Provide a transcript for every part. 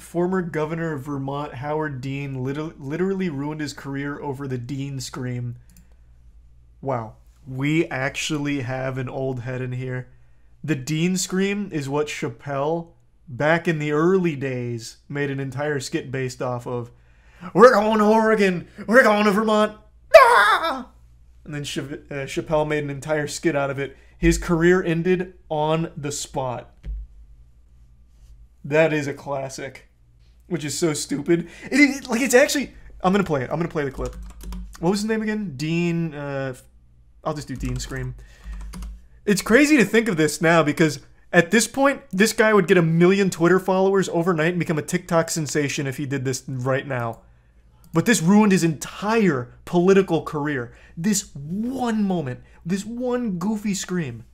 Former governor of Vermont, Howard Dean, literally ruined his career over the Dean scream. Wow. We actually have an old head in here. The Dean scream is what Chappelle, back in the early days, made an entire skit based off of. We're going to Oregon! We're going to Vermont! Ah! And then Chappelle made an entire skit out of it. His career ended on the spot. That is a classic. Which is so stupid. It's actually... I'm going to play it. I'm going to play the clip. What was his name again? Dean... I'll just do Dean Scream. It's crazy to think of this now because at this point, this guy would get 1 million Twitter followers overnight and become a TikTok sensation if he did this right now. But this ruined his entire political career. This one moment. This one goofy scream.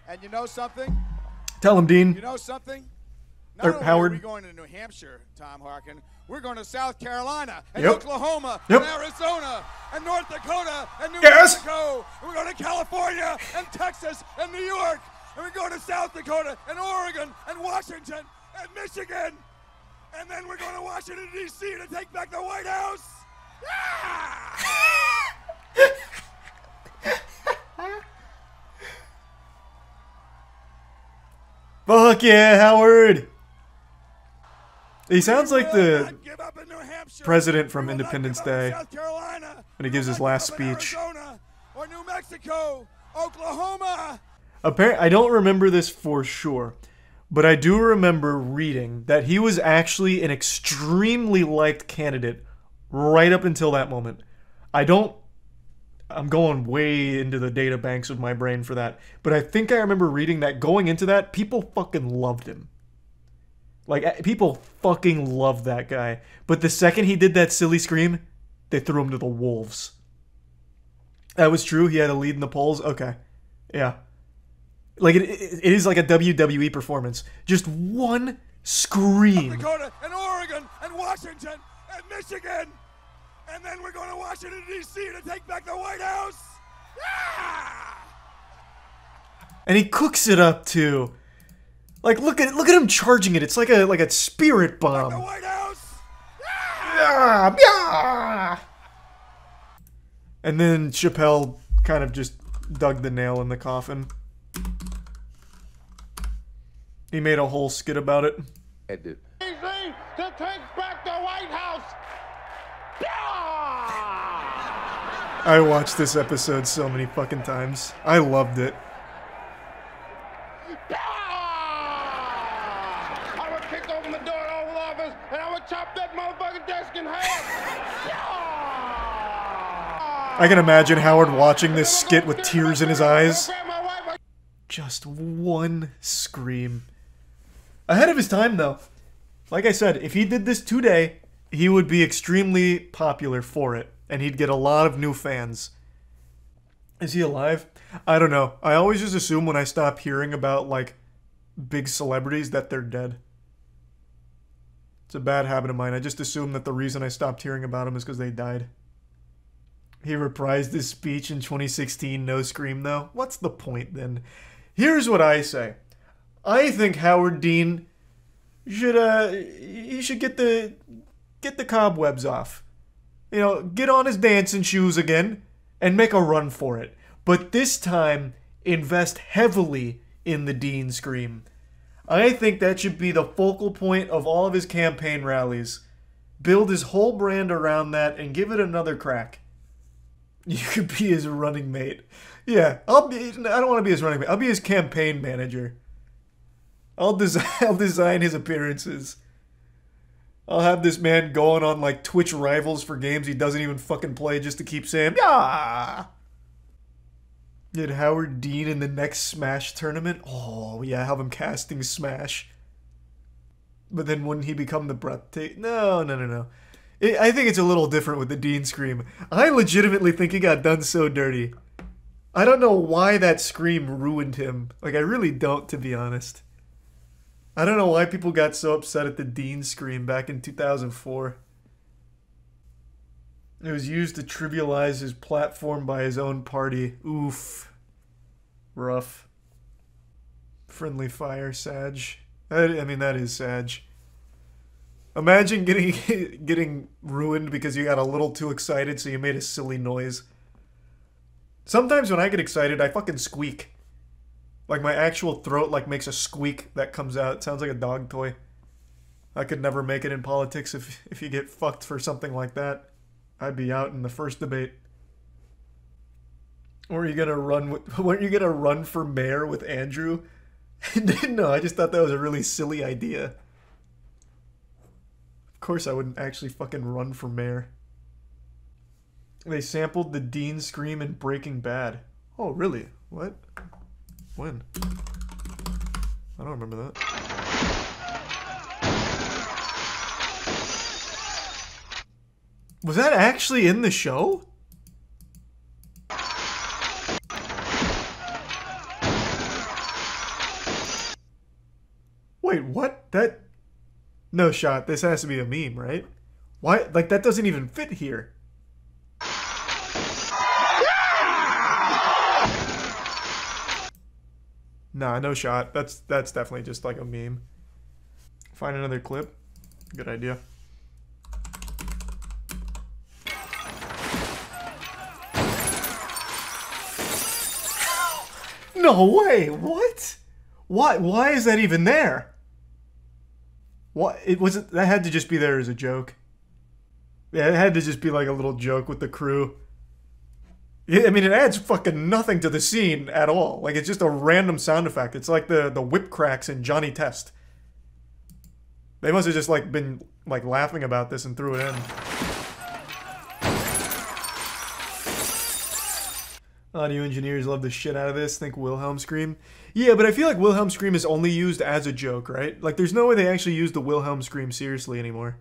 And you know something? Tell him, Dean. You know something? Or Not only Howard. are we going to New Hampshire, Tom Harkin, we're going to South Carolina, and Yep. Oklahoma, Yep. and Arizona, and North Dakota, and New Yes. Mexico. And we're going to California, and Texas, and New York. And we're going to South Dakota, and Oregon, and Washington, and Michigan. And then we're going to Washington, D.C. to take back the White House. Yeah! Fuck yeah, Howard! He sounds like the president from Independence Day when he gives his last speech. Or New Mexico, Oklahoma. I don't remember this for sure, but I do remember reading that he was actually an extremely liked candidate right up until that moment. I'm going way into the data banks of my brain for that, but I think I remember reading that going into that, people fucking loved him. Like, people fucking loved that guy. But the second he did that silly scream, they threw him to the wolves. That was true? He had a lead in the polls? Okay. Yeah. Like, it is like a WWE performance. Just one scream. South Dakota, and Oregon, and Washington, and Michigan. And then we're going to Washington, D.C. to take back the White House. Yeah! And he cooks it up, too. Like, look at him charging it. It's like a spirit bomb. The White House. Yeah! Yeah! And then Chappelle kind of just dug the nail in the coffin. He made a whole skit about it. I did. To take back the White House. I watched this episode so many fucking times. I loved it. I would kick open the door to the Oval Office and I would chop that motherfucking desk in half. I can imagine Howard watching this skit with tears in his eyes. Just one scream. Ahead of his time, though. Like I said, if he did this today, he would be extremely popular for it. And he'd get a lot of new fans. Is he alive? I don't know. I always just assume when I stop hearing about, like, big celebrities that they're dead. It's a bad habit of mine. I just assume that the reason I stopped hearing about them is because they died. He reprised his speech in 2016, no scream though. What's the point then? Here's what I say. I think Howard Dean should get the cobwebs off. You know, get on his dancing shoes again and make a run for it. But this time, invest heavily in the Dean scream. I think that should be the focal point of all of his campaign rallies. Build his whole brand around that and give it another crack. You could be his running mate. Yeah, I don't want to be his running mate. I'll be his campaign manager. I'll design his appearances. I'll have this man going on like Twitch rivals for games he doesn't even fucking play just to keep saying, yeah. Get Howard Dean in the next Smash tournament? Oh, yeah, have him casting Smash. But then wouldn't he become the breathtaking? No. I think it's a little different with the Dean scream. I legitimately think he got done so dirty. I don't know why that scream ruined him. Like, I really don't, to be honest. I don't know why people got so upset at the Dean scream back in 2004. It was used to trivialize his platform by his own party. Oof. Rough. Friendly fire, Sag. I mean, that is Sag. Imagine getting ruined because you got a little too excited, so you made a silly noise. Sometimes when I get excited, I fucking squeak. Like my actual throat like makes a squeak that comes out. It sounds like a dog toy. I could never make it in politics if you get fucked for something like that. I'd be out in the first debate. Or weren't you gonna run for mayor with Andrew? No, I just thought that was a really silly idea. Of course I wouldn't actually fucking run for mayor. They sampled the Dean scream in Breaking Bad. Oh, really? What? When? I don't remember that. Was that actually in the show? Wait, what? That... No shot. This has to be a meme, right? Why? Like, that doesn't even fit here. Nah, no shot. That's definitely just like a meme. Find another clip. Good idea. No way! What? Why is that even there? What? That had to just be there as a joke. Yeah, it had to just be like a little joke with the crew. Yeah, I mean, it adds fucking nothing to the scene at all. Like, it's just a random sound effect. It's like the whip cracks in Johnny Test. They must have just, like, been, like, laughing about this and threw it in. Audio engineers love the shit out of this. Think Wilhelm scream. Yeah, but I feel like Wilhelm scream is only used as a joke, right? Like, there's no way they actually use the Wilhelm scream seriously anymore.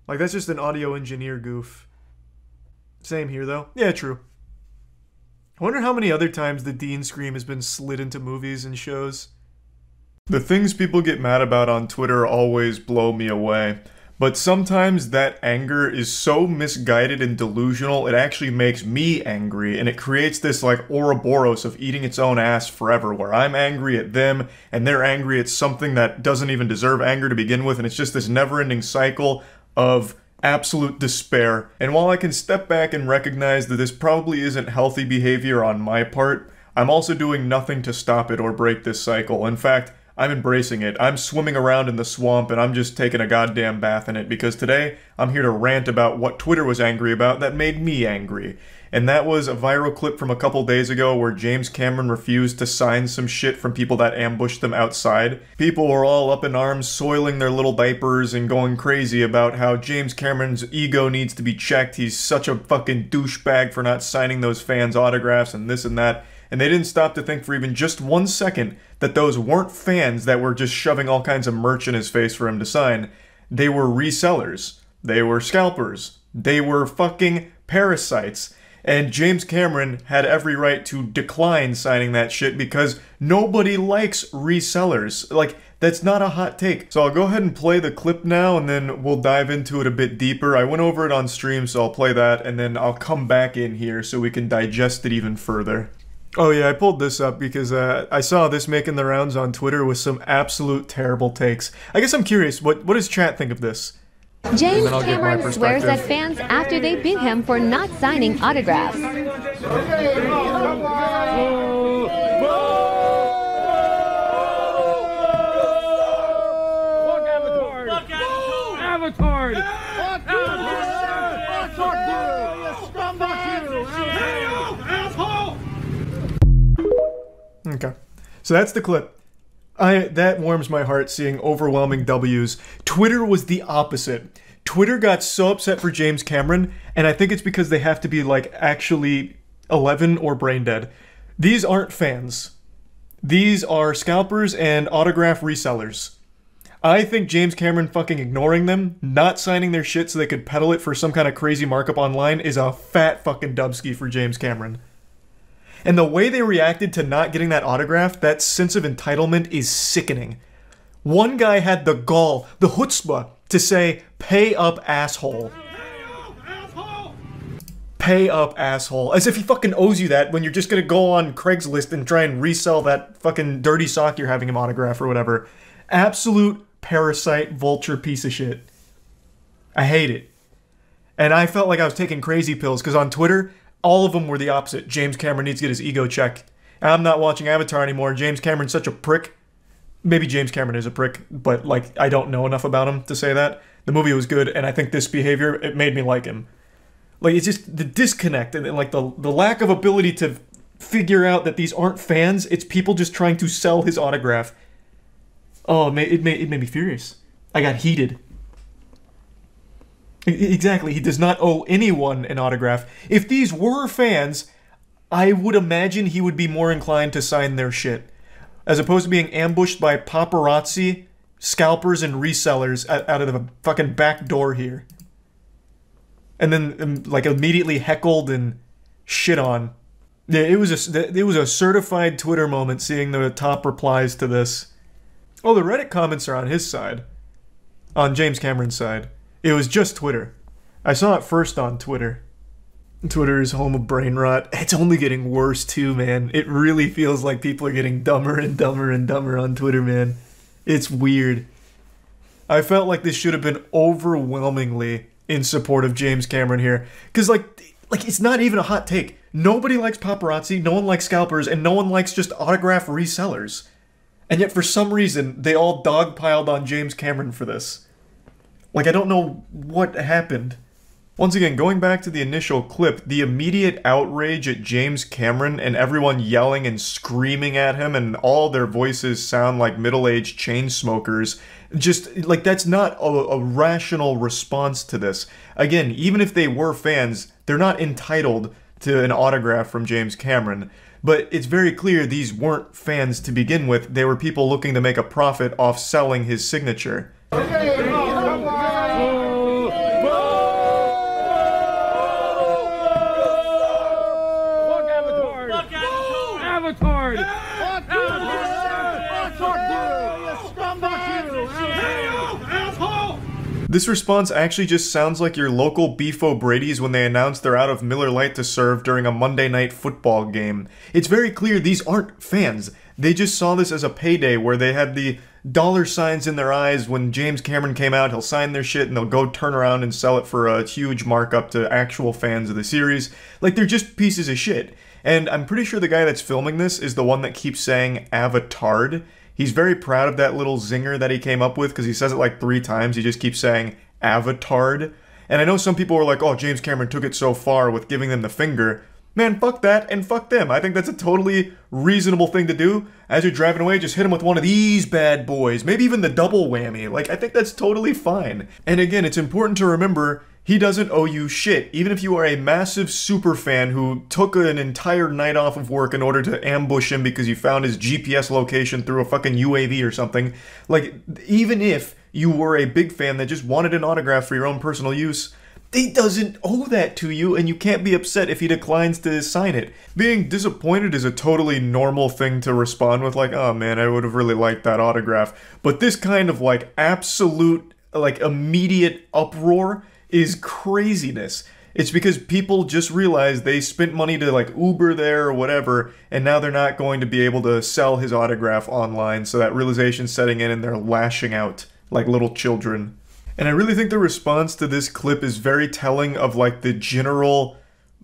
Like, that's just an audio engineer goof. Same here, though. Yeah, true. I wonder how many other times the Dean scream has been slid into movies and shows. The things people get mad about on Twitter always blow me away. But sometimes that anger is so misguided and delusional, it actually makes me angry, and it creates this like Ouroboros of eating its own ass forever, where I'm angry at them, and they're angry at something that doesn't even deserve anger to begin with, and it's just this never-ending cycle of absolute despair. And while I can step back and recognize that this probably isn't healthy behavior on my part, I'm also doing nothing to stop it or break this cycle. In fact, I'm embracing it. I'm swimming around in the swamp and I'm just taking a goddamn bath in it, because today I'm here to rant about what Twitter was angry about that made me angry. And that was a viral clip from a couple days ago where James Cameron refused to sign some shit from people that ambushed them outside. People were all up in arms, soiling their little diapers and going crazy about how James Cameron's ego needs to be checked. He's such a fucking douchebag for not signing those fans' autographs and this and that. And they didn't stop to think for even just 1 second that those weren't fans that were just shoving all kinds of merch in his face for him to sign. They were resellers. They were scalpers. They were fucking parasites. And James Cameron had every right to decline signing that shit because nobody likes resellers. Like, that's not a hot take. So I'll go ahead and play the clip now and then we'll dive into it a bit deeper. I went over it on stream, so I'll play that and then I'll come back in here so we can digest it even further. Oh yeah, I pulled this up because I saw this making the rounds on Twitter with some absolute terrible takes. I guess I'm curious, what does chat think of this? James Cameron swears at fans after they beat him for not signing autographs. Okay, so that's the clip. That warms my heart seeing overwhelming W's. Twitter was the opposite. Twitter got so upset for James Cameron, and I think it's because they have to be like actually 11 or brain dead. These aren't fans. These are scalpers and autograph resellers. I think James Cameron fucking ignoring them, not signing their shit so they could peddle it for some kind of crazy markup online is a fat fucking dubski for James Cameron. And the way they reacted to not getting that autograph, that sense of entitlement is sickening. One guy had the gall, the chutzpah, to say, "Pay up, asshole." Pay up, asshole. As if he fucking owes you that when you're just gonna go on Craigslist and try and resell that fucking dirty sock you're having him autograph or whatever. Absolute parasite vulture piece of shit. I hate it. And I felt like I was taking crazy pills, because on Twitter, all of them were the opposite. James Cameron needs to get his ego checked. I'm not watching Avatar anymore. James Cameron's such a prick. Maybe James Cameron is a prick, but, like, I don't know enough about him to say that. The movie was good, and I think this behavior, it made me like him. Like, it's just the disconnect, and like, the lack of ability to figure out that these aren't fans, it's people just trying to sell his autograph. Oh, it made me furious. I got heated. Exactly, he does not owe anyone an autograph. If these were fans, I would imagine he would be more inclined to sign their shit, as opposed to being ambushed by paparazzi, scalpers, and resellers out of the fucking back door here. And then, like, immediately heckled and shit on. Yeah, it was a certified Twitter moment seeing the top replies to this. Oh, the Reddit comments are on his side. On James Cameron's side. It was just Twitter. I saw it first on Twitter. Twitter is home of brain rot. It's only getting worse too, man. It really feels like people are getting dumber and dumber and dumber on Twitter, man. It's weird. I felt like this should have been overwhelmingly in support of James Cameron here. Because, like, it's not even a hot take. Nobody likes paparazzi, no one likes scalpers, and no one likes just autograph resellers. And yet, for some reason, they all dogpiled on James Cameron for this. Like, I don't know what happened. Once again, going back to the initial clip, the immediate outrage at James Cameron and everyone yelling and screaming at him and all their voices sound like middle-aged chain smokers. Just, like, that's not a rational response to this. Again, even if they were fans, they're not entitled to an autograph from James Cameron. But it's very clear these weren't fans to begin with. They were people looking to make a profit off selling his signature. This response actually just sounds like your local Beef O'Brady's when they announce they're out of Miller Lite to serve during a Monday night football game. It's very clear these aren't fans. They just saw this as a payday where they had the dollar signs in their eyes. When James Cameron came out, he'll sign their shit and they'll go turn around and sell it for a huge markup to actual fans of the series. Like, they're just pieces of shit. And I'm pretty sure the guy that's filming this is the one that keeps saying "Avatard." He's very proud of that little zinger that he came up with because he says it like 3 times. He just keeps saying "Avatard." And I know some people were like, oh, James Cameron took it so far with giving them the finger. Man, fuck that and fuck them. I think that's a totally reasonable thing to do. As you're driving away, just hit him with one of these bad boys. Maybe even the double whammy. Like, I think that's totally fine. And again, it's important to remember, he doesn't owe you shit. Even if you are a massive super fan who took an entire night off of work in order to ambush him because you found his GPS location through a fucking UAV or something. Like, even if you were a big fan that just wanted an autograph for your own personal use, he doesn't owe that to you, and you can't be upset if he declines to sign it. Being disappointed is a totally normal thing to respond with, like, oh man, I would have really liked that autograph. But this kind of, like, absolute, like, immediate uproar is craziness. It's because people just realized they spent money to, like, Uber there or whatever, and now they're not going to be able to sell his autograph online, so that realization's setting in and they're lashing out like little children. And I really think the response to this clip is very telling of, like, the general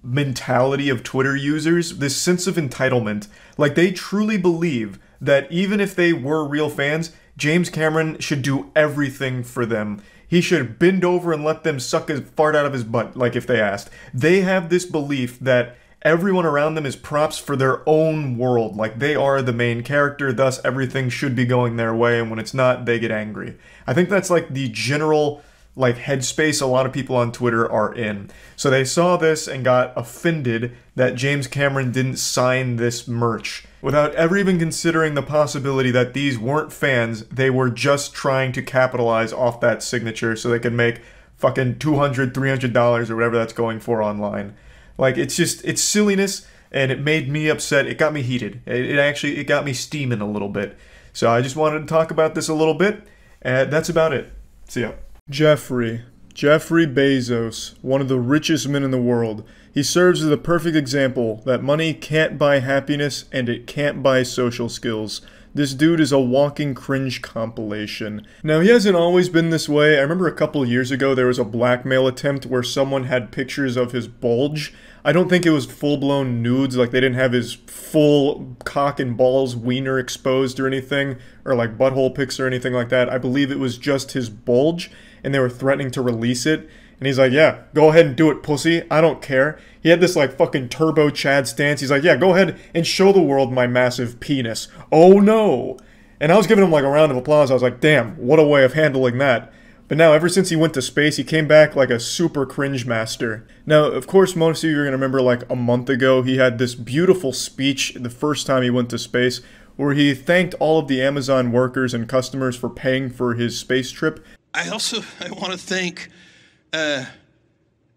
mentality of Twitter users, this sense of entitlement. Like, they truly believe that even if they were real fans, James Cameron should do everything for them. He should bend over and let them suck his fart out of his butt, like, if they asked. They have this belief that everyone around them is props for their own world, like they are the main character, thus everything should be going their way, and when it's not, they get angry. I think that's, like, the general, like, headspace a lot of people on Twitter are in. So they saw this and got offended that James Cameron didn't sign this merch. Without ever even considering the possibility that these weren't fans, they were just trying to capitalize off that signature so they could make fucking $200, $300 or whatever that's going for online. Like, it's just, it's silliness, and it made me upset. It got me heated. It got me steaming a little bit. So I just wanted to talk about this a little bit, and that's about it. See ya. Jeffrey Bezos, one of the richest men in the world. He serves as the perfect example that money can't buy happiness and it can't buy social skills. This dude is a walking cringe compilation. Now, he hasn't always been this way. I remember a couple years ago there was a blackmail attempt where someone had pictures of his bulge. I don't think it was full-blown nudes, like they didn't have his full cock and balls wiener exposed or anything, or like butthole pics or anything like that. I believe it was just his bulge, and they were threatening to release it. And he's like, yeah, go ahead and do it, pussy. I don't care. He had this like fucking turbo Chad stance. He's like, yeah, go ahead and show the world my massive penis. Oh no. And I was giving him like a round of applause. I was like, damn, what a way of handling that. But now, ever since he went to space, he came back like a super cringe master. Now, of course, most of you are going to remember like a month ago, he had this beautiful speech the first time he went to space, where he thanked all of the Amazon workers and customers for paying for his space trip. I want to thank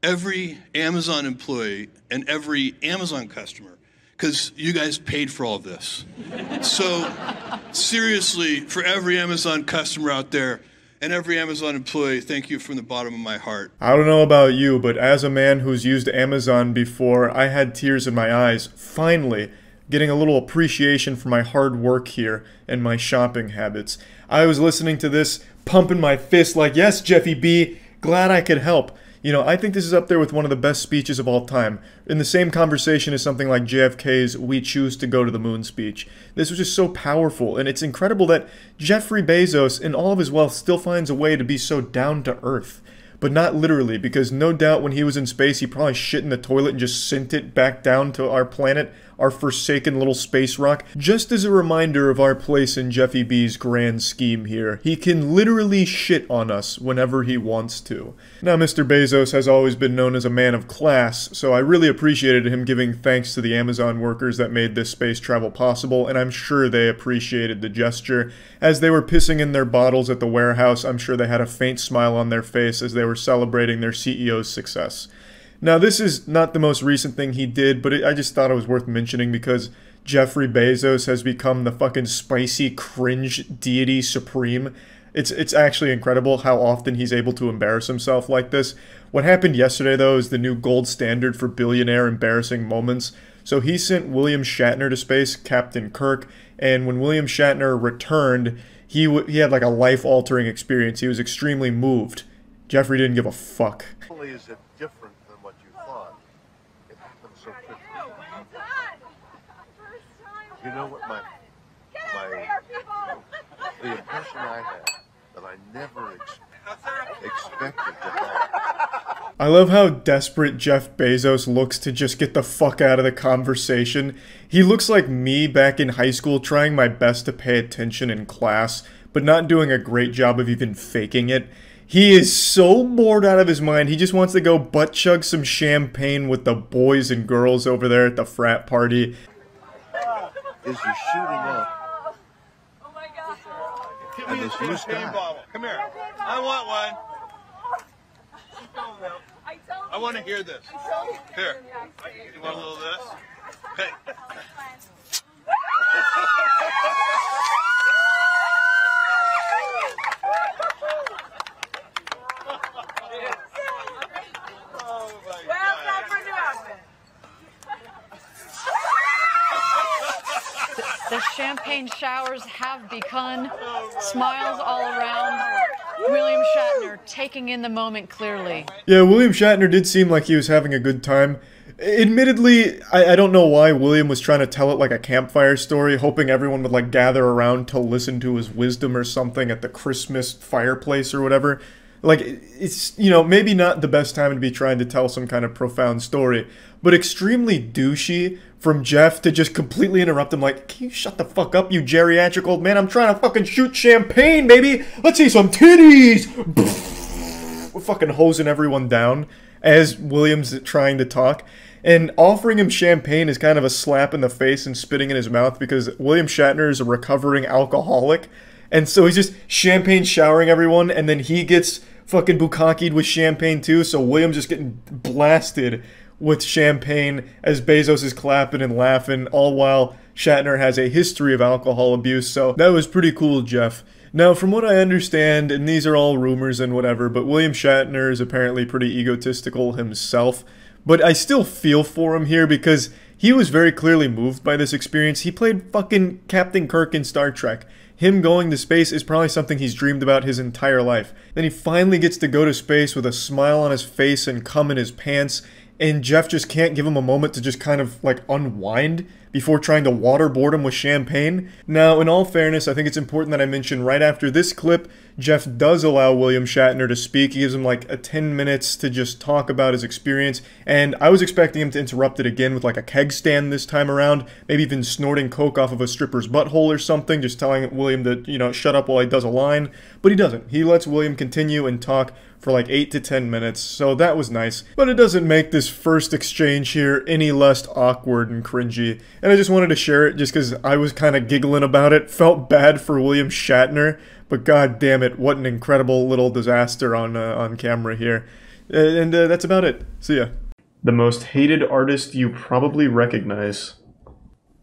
every Amazon employee and every Amazon customer, because you guys paid for all of this. So, seriously, for every Amazon customer out there, and every Amazon employee, thank you from the bottom of my heart. I don't know about you, but as a man who's used Amazon before, I had tears in my eyes, finally, getting a little appreciation for my hard work here and my shopping habits. I was listening to this, pumping my fist like, yes, Jeffy B, glad I could help. You know, I think this is up there with one of the best speeches of all time. In the same conversation as something like JFK's "We choose to go to the moon" speech. This was just so powerful, and it's incredible that Jeffrey Bezos, in all of his wealth, still finds a way to be so down to earth. But not literally, because no doubt when he was in space, he probably shit in the toilet and just sent it back down to our planet, our forsaken little space rock. Just as a reminder of our place in Jeffy B's grand scheme here, he can literally shit on us whenever he wants to. Now, Mr. Bezos has always been known as a man of class, so I really appreciated him giving thanks to the Amazon workers that made this space travel possible, and I'm sure they appreciated the gesture. As they were pissing in their bottles at the warehouse, I'm sure they had a faint smile on their face as they were celebrating their CEO's success. Now, this is not the most recent thing he did, but I just thought it was worth mentioning because Jeffrey Bezos has become the fucking spicy cringe deity supreme. It's actually incredible how often he's able to embarrass himself like this. What happened yesterday, though, is the new gold standard for billionaire embarrassing moments. So he sent William Shatner to space, Captain Kirk, and when William Shatner returned, he had like a life-altering experience. He was extremely moved. Jeffrey didn't give a fuck. Is it different than what you thought? It happened so quickly. You know what the impression I had that I never expected to have. I love how desperate Jeff Bezos looks to just get the fuck out of the conversation. He looks like me back in high school trying my best to pay attention in class, but not doing a great job of even faking it. He is so bored out of his mind, he just wants to go butt chug some champagne with the boys and girls over there at the frat party. Is you're shooting up. Oh my God. Give me a champagne bottle. Come here. I want one. I want to hear this. Here. You want a little of this? Hey. The champagne showers have begun. Smiles all around. William Shatner taking in the moment clearly. Yeah, William Shatner did seem like he was having a good time. Admittedly, I don't know why William was trying to tell it like a campfire story, hoping everyone would like gather around to listen to his wisdom or something at the Christmas fireplace or whatever. Like, it's, you know, maybe not the best time to be trying to tell some kind of profound story, but extremely douchey from Jeff to just completely interrupt him like, can you shut the fuck up, you geriatric old man? I'm trying to fucking shoot champagne, baby! Let's see some titties! We're fucking hosing everyone down as William's trying to talk. And offering him champagne is kind of a slap in the face and spitting in his mouth because William Shatner is a recovering alcoholic. And so he's just champagne showering everyone, and then he gets fucking bukkakied with champagne too, so William's just getting blasted with champagne as Bezos is clapping and laughing, all while Shatner has a history of alcohol abuse, so that was pretty cool, Jeff. Now, from what I understand, and these are all rumors and whatever, but William Shatner is apparently pretty egotistical himself, but I still feel for him here because he was very clearly moved by this experience. He played fucking Captain Kirk in Star Trek. Him going to space is probably something he's dreamed about his entire life. Then he finally gets to go to space with a smile on his face and cum in his pants, and Jeff just can't give him a moment to just kind of, like, unwind before trying to waterboard him with champagne. Now, in all fairness, I think it's important that I mention right after this clip, Jeff does allow William Shatner to speak. He gives him like a 10 minutes to just talk about his experience, and I was expecting him to interrupt it again with like a keg stand this time around, maybe even snorting coke off of a stripper's butthole or something, just telling William to, you know, shut up while he does a line, but he doesn't. He lets William continue and talk for like 8 to 10 minutes, so that was nice. But it doesn't make this first exchange here any less awkward and cringy, and I just wanted to share it just because I was kind of giggling about it. Felt bad for William Shatner, but god damn it, what an incredible little disaster on camera here. And that's about it. See ya. The most hated artist you probably recognize.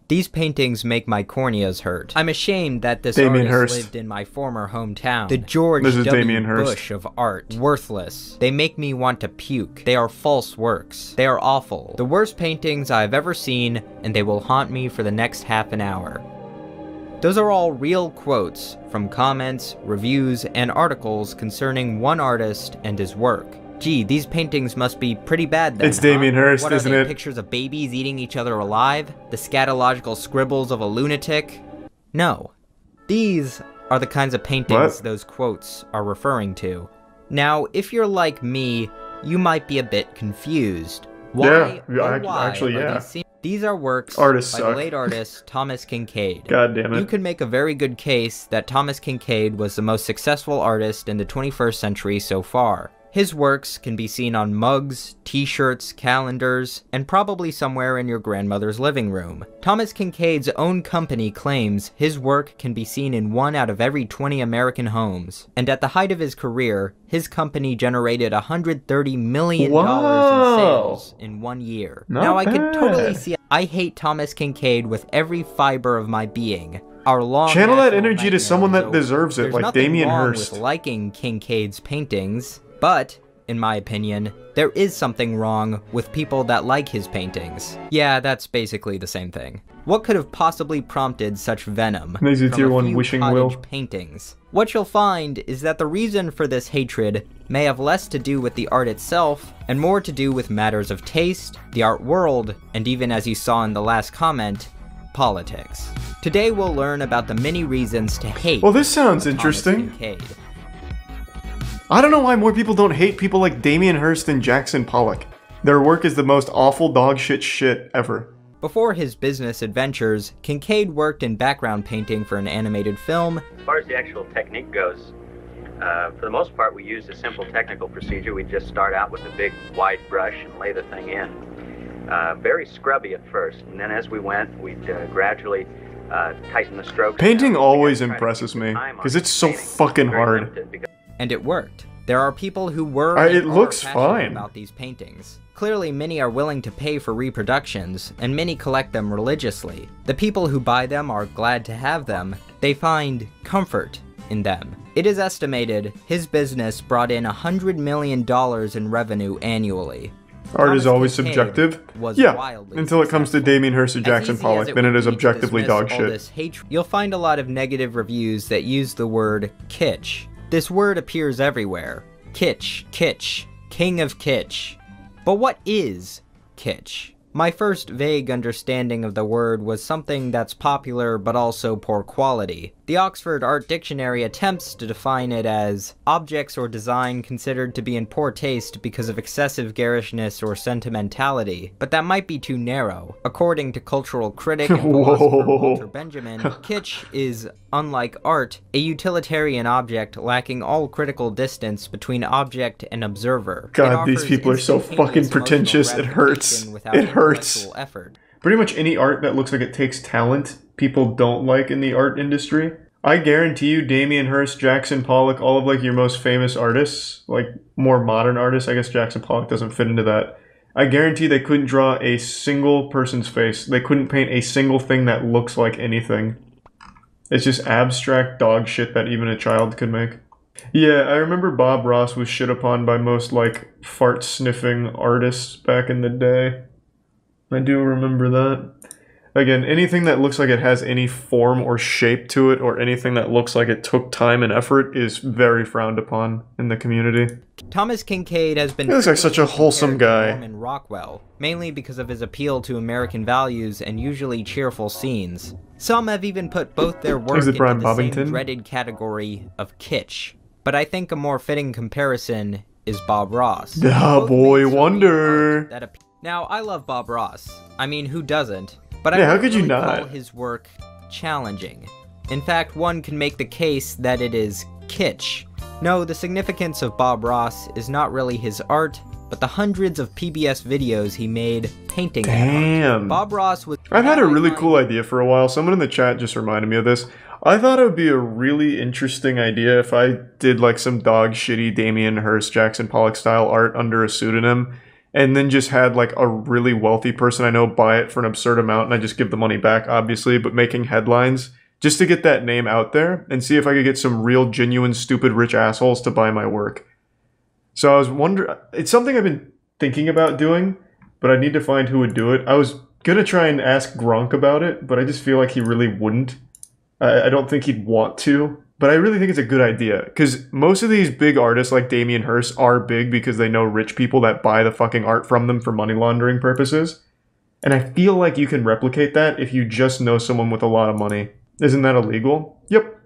These paintings make my corneas hurt. I'm ashamed that this Damien artist Hirst. lived in my former hometown. The George This is W. Damien Hirst. Bush of art. Worthless. They make me want to puke. They are false works. They are awful. The worst paintings I've ever seen, and they will haunt me for the next half an hour. Those are all real quotes from comments, reviews, and articles concerning one artist and his work. Gee, these paintings must be pretty bad then, It's Damien Hirst, what are isn't they, it? pictures of babies eating each other alive? The scatological scribbles of a lunatic? No. These are the kinds of paintings those quotes are referring to. Now, if you're like me, you might be a bit confused. Why, actually, yeah. These are works Artists by suck. the late artist Thomas Kinkade. God damn it. You could make a very good case that Thomas Kinkade was the most successful artist in the 21st century so far. His works can be seen on mugs, t-shirts, calendars, and probably somewhere in your grandmother's living room. Thomas Kinkade's own company claims his work can be seen in 1 out of every 20 American homes. And at the height of his career, his company generated $130 million in sales in 1 year. Now I could totally see I hate Thomas Kinkade with every fiber of my being. Our long Channel that energy to someone that deserves it, like Damien Hirst. With liking Kinkade's paintings, but, in my opinion, there is something wrong with people that like his paintings. Yeah, that's basically the same thing. What could have possibly prompted such venom from a few cottage paintings? What you'll find is that the reason for this hatred may have less to do with the art itself, and more to do with matters of taste, the art world, and even as you saw in the last comment, politics. Today we'll learn about the many reasons to hate. Well, this sounds interesting. Kinkade. I don't know why more people don't hate people like Damien Hirst and Jackson Pollock. Their work is the most awful dog shit ever. Before his business adventures, Kinkade worked in background painting for an animated film. As far as the actual technique goes, for the most part we used a simple technical procedure. We'd just start out with a big wide brush and lay the thing in. Very scrubby at first, and then as we went, we'd gradually tighten the strokes. Painting always impresses me, because it's so fucking hard. And it worked. There are people who were it looks fine about these paintings. Clearly, many are willing to pay for reproductions, and many collect them religiously. The people who buy them are glad to have them. They find comfort in them. It is estimated his business brought in $100 million in revenue annually. Art is always subjective. Yeah, until it comes to Damien Hirst or Jackson Pollock, then it is objectively dog shit. You'll find a lot of negative reviews that use the word kitsch. This word appears everywhere. Kitsch, kitsch, king of kitsch. But what is kitsch? My first vague understanding of the word was something that's popular but also poor quality. The Oxford Art Dictionary attempts to define it as objects or design considered to be in poor taste because of excessive garishness or sentimentality, but that might be too narrow. According to cultural critic and philosopher Walter Benjamin, kitsch is, unlike art, a utilitarian object lacking all critical distance between object and observer. God, these people are so fucking pretentious, it hurts. It hurts. Effort. Pretty much any art that looks like it takes talent, people don't like in the art industry. I guarantee you Damien Hirst, Jackson Pollock, all of like your most famous artists, like more modern artists, I guess Jackson Pollock doesn't fit into that. I guarantee they couldn't draw a single person's face. They couldn't paint a single thing that looks like anything. It's just abstract dog shit that even a child could make. Yeah, I remember Bob Ross was shit upon by most, like, fart-sniffing artists back in the day. I do remember that. Again, anything that looks like it has any form or shape to it, or anything that looks like it took time and effort, is very frowned upon in the community. Thomas Kinkade has been... He looks like such a wholesome guy. Norman Rockwell, mainly because of his appeal to American values and usually cheerful scenes. Some have even put both their work into the same dreaded category of kitsch. But I think a more fitting comparison is Bob Ross. Ah, boy wonder. Now, I love Bob Ross. I mean, who doesn't? But yeah, I how could you really not? call his work challenging. In fact, one can make the case that it is kitsch. No, the significance of Bob Ross is not really his art, but the hundreds of PBS videos he made painting art. Bob Ross was... I've had a really cool idea for a while. Someone in the chat just reminded me of this. I thought it would be a really interesting idea if I did like some dog shitty Damien Hirst, Jackson Pollock style art under a pseudonym, and then just had like a really wealthy person I know buy it for an absurd amount, and I just give the money back, obviously, but making headlines just to get that name out there and see if I could get some real, genuine, stupid, rich assholes to buy my work. So I was wondering, it's something I've been thinking about doing, but I need to find who would do it. I was gonna try and ask Gronk about it, but I just feel like he really wouldn't. I don't think he'd want to, but I really think it's a good idea, because most of these big artists like Damien Hirst are big because they know rich people that buy the fucking art from them for money laundering purposes. And I feel like you can replicate that if you just know someone with a lot of money. Isn't that illegal? Yep.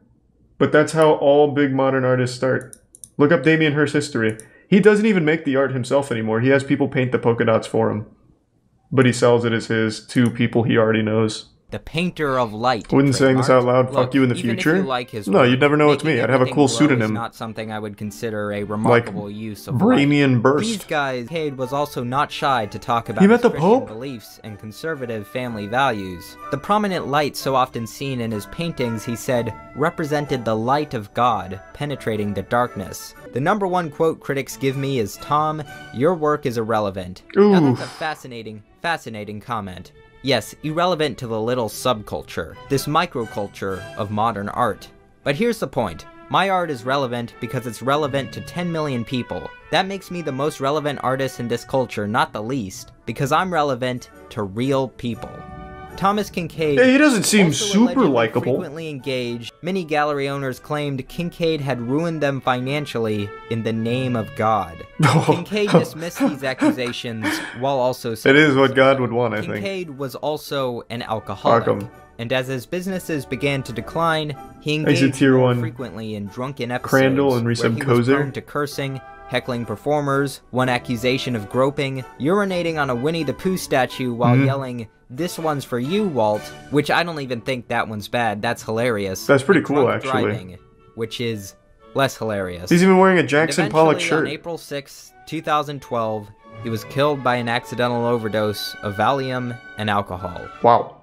But that's how all big modern artists start. Look up Damien Hirst's history. He doesn't even make the art himself anymore. He has people paint the polka dots for him. But he sells it as his to people he already knows. The painter of light. Wouldn't saying this out loud fuck you in the future? No, you'd never know it's me. I'd have a cool pseudonym. Not something I would consider a remarkable use of Bramian Burst. These guys, Cade was also not shy to talk about his Christian beliefs and conservative family values. The prominent light so often seen in his paintings, he said, represented the light of God penetrating the darkness. The number one quote critics give me is, "Tom, your work is irrelevant." Now that's a fascinating comment. Yes, irrelevant to the little subculture, this microculture of modern art. But here's the point. My art is relevant because it's relevant to 10 million people. That makes me the most relevant artist in this culture, not the least, because I'm relevant to real people. Thomas Kinkade, he doesn't seem super likable. Frequently engaged, many gallery owners claimed Kinkade had ruined them financially in the name of God. Kinkade dismissed these accusations while also saying it is what God would want, I think. Kinkade was also an alcoholic, and as his businesses began to decline, he engaged more frequently in drunken episodes where he was prone to cursing, heckling performers, one accusation of groping, urinating on a Winnie the Pooh statue while yelling, "This one's for you, Walt," which I don't even think that one's bad, that's hilarious. That's pretty cool, actually. Driving, which is less hilarious. He's even wearing a Jackson Pollock shirt. On April 6, 2012, he was killed by an accidental overdose of Valium and alcohol. Wow.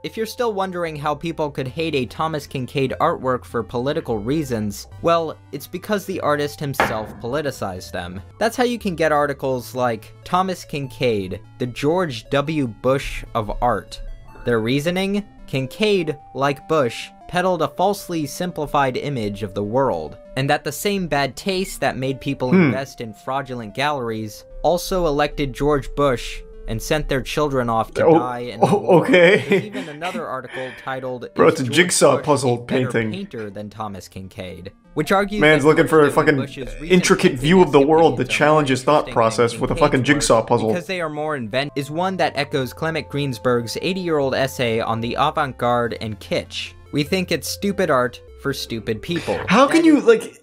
If you're still wondering how people could hate a Thomas Kinkade artwork for political reasons, well, it's because the artist himself politicized them. That's how you can get articles like Thomas Kinkade, the George W. Bush of art. Their reasoning? Kinkade, like Bush, peddled a falsely simplified image of the world, and that the same bad taste that made people invest in fraudulent galleries also elected George Bush and sent their children off to die in the war. There's even another article titled, "Bro, it's a jigsaw puzzle painting." Painter than Thomas Kinkade, which argues man's looking for a fucking intricate view of the world to challenge his thought process with a fucking jigsaw puzzle. Because they are more inventive, is one that echoes Clement Greenberg's 80-year-old essay on the avant-garde and kitsch. We think it's stupid art for stupid people. How can you, like,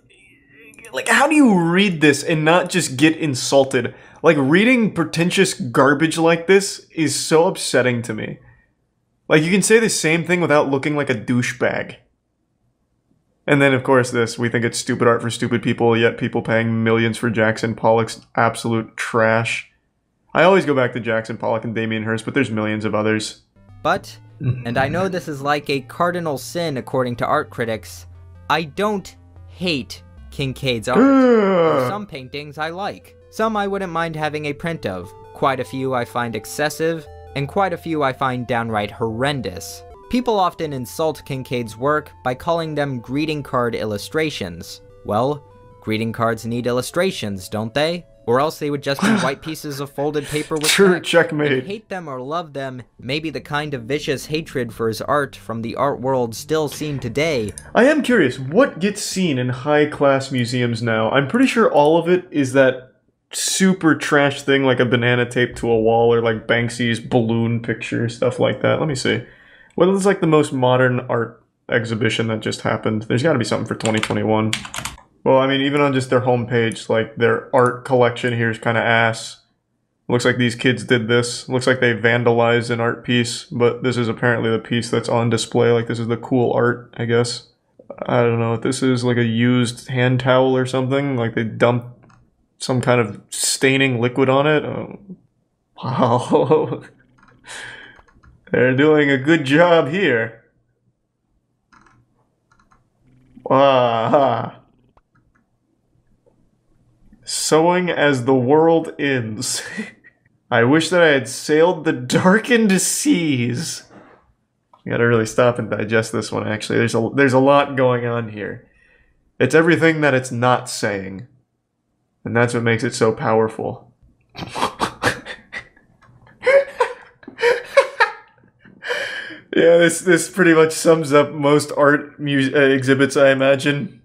how do you read this and not just get insulted? Like, reading pretentious garbage like this is so upsetting to me. Like, you can say the same thing without looking like a douchebag. And then, of course, this. We think it's stupid art for stupid people, yet people paying millions for Jackson Pollock's absolute trash. I always go back to Jackson Pollock and Damien Hirst, but there's millions of others. But, and I know this is like a cardinal sin according to art critics, I don't hate Kinkade's art. There are some paintings I like. Some I wouldn't mind having a print of. Quite a few I find excessive, and quite a few I find downright horrendous. People often insult Kinkade's work by calling them greeting card illustrations. Well, Greeting cards need illustrations, don't they? Or else they would just be white pieces of folded paper with Sure, text. checkmate. And hate them or love them, maybe the kind of vicious hatred for his art from the art world still seen today. I am curious, what gets seen in high-class museums now? I'm pretty sure all of it is that super trash thing, like a banana taped to a wall, or like Banksy's balloon picture, stuff like that. Let me see. What is like the most modern art exhibition that just happened? There's got to be something for 2021. Well, I mean, even on just their homepage, like, their art collection here is kind of ass. Looks like these kids did this. Looks like they vandalized an art piece, but this is apparently the piece that's on display. Like, this is the cool art, I guess. I don't know what this is, like a used hand towel or something. Like, they dumped some kind of staining liquid on it. Oh. Wow. They're doing a good job here. Wow. Sewing as the world ends. I wish that I had sailed the darkened seas. You gotta really stop and digest this one, actually. There's a lot going on here. It's everything that it's not saying. And that's what makes it so powerful. Yeah, this pretty much sums up most art exhibits, I imagine.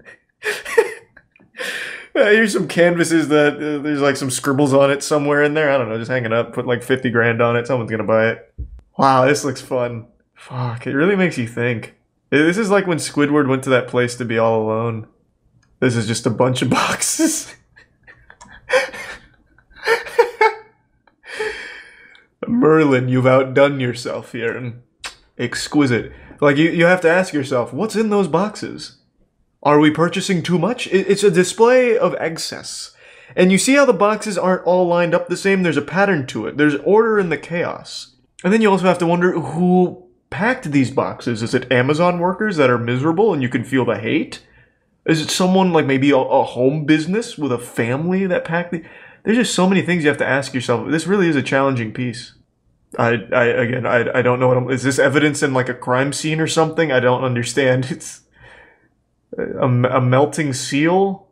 Here's some canvases that there's like some scribbles on it somewhere in there. I don't know, just hang it up, put like 50 grand on it. Someone's gonna buy it. Wow, this looks fun. Fuck, it really makes you think. This is like when Squidward went to that place to be all alone. This is just a bunch of boxes. Merlin, you've outdone yourself here. And exquisite. Like, you have to ask yourself, what's in those boxes? Are we purchasing too much? It's a display of excess. And you see how the boxes aren't all lined up the same? There's a pattern to it. There's order in the chaos. And then you also have to wonder who packed these boxes. Is it Amazon workers that are miserable and you can feel the hate? Is it someone like maybe a home business with a family that packed the... There's just so many things you have to ask yourself. This really is a challenging piece. I don't know what is this evidence in like a crime scene or something? I don't understand. It's a melting seal?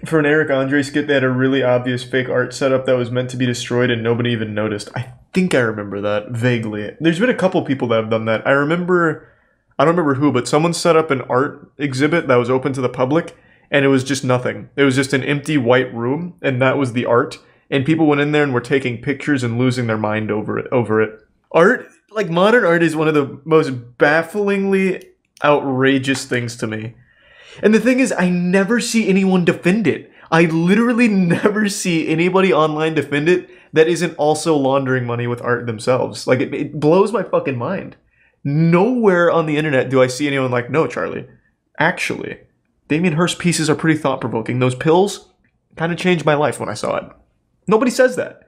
For an Eric Andre skit, they had a really obvious fake art setup that was meant to be destroyed and nobody even noticed. I think I remember that, vaguely. There's been a couple people that have done that. I don't remember who, but someone set up an art exhibit that was open to the public, and it was just nothing. It was just an empty white room, and that was the art. And people went in there and were taking pictures and losing their mind over it. Art, like modern art, is one of the most bafflingly outrageous things to me. And the thing is, I never see anyone defend it. I literally never see anybody online defend it that isn't also laundering money with art themselves. Like, it blows my fucking mind. Nowhere on the internet do I see anyone like, no, Charlie, actually, Damien Hirst's pieces are pretty thought-provoking. Those pills kind of changed my life when I saw it. Nobody says that.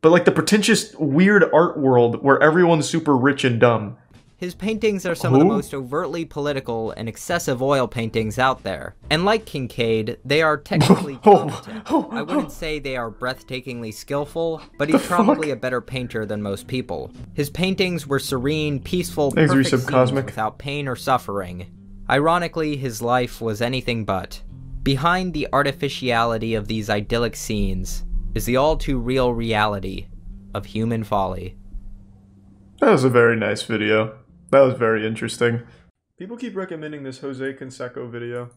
But like the pretentious, weird art world where everyone's super rich and dumb. His paintings are some of the most overtly political and excessive oil paintings out there. And like Kincaid, they are technically competent. I wouldn't say they are breathtakingly skillful, but he's probably a better painter than most people. His paintings were serene, peaceful, perfect scenes without pain or suffering. Ironically, his life was anything but. Behind the artificiality of these idyllic scenes is the all-too-real reality of human folly. That was a very nice video. That was very interesting. People keep recommending this Jose Canseco video.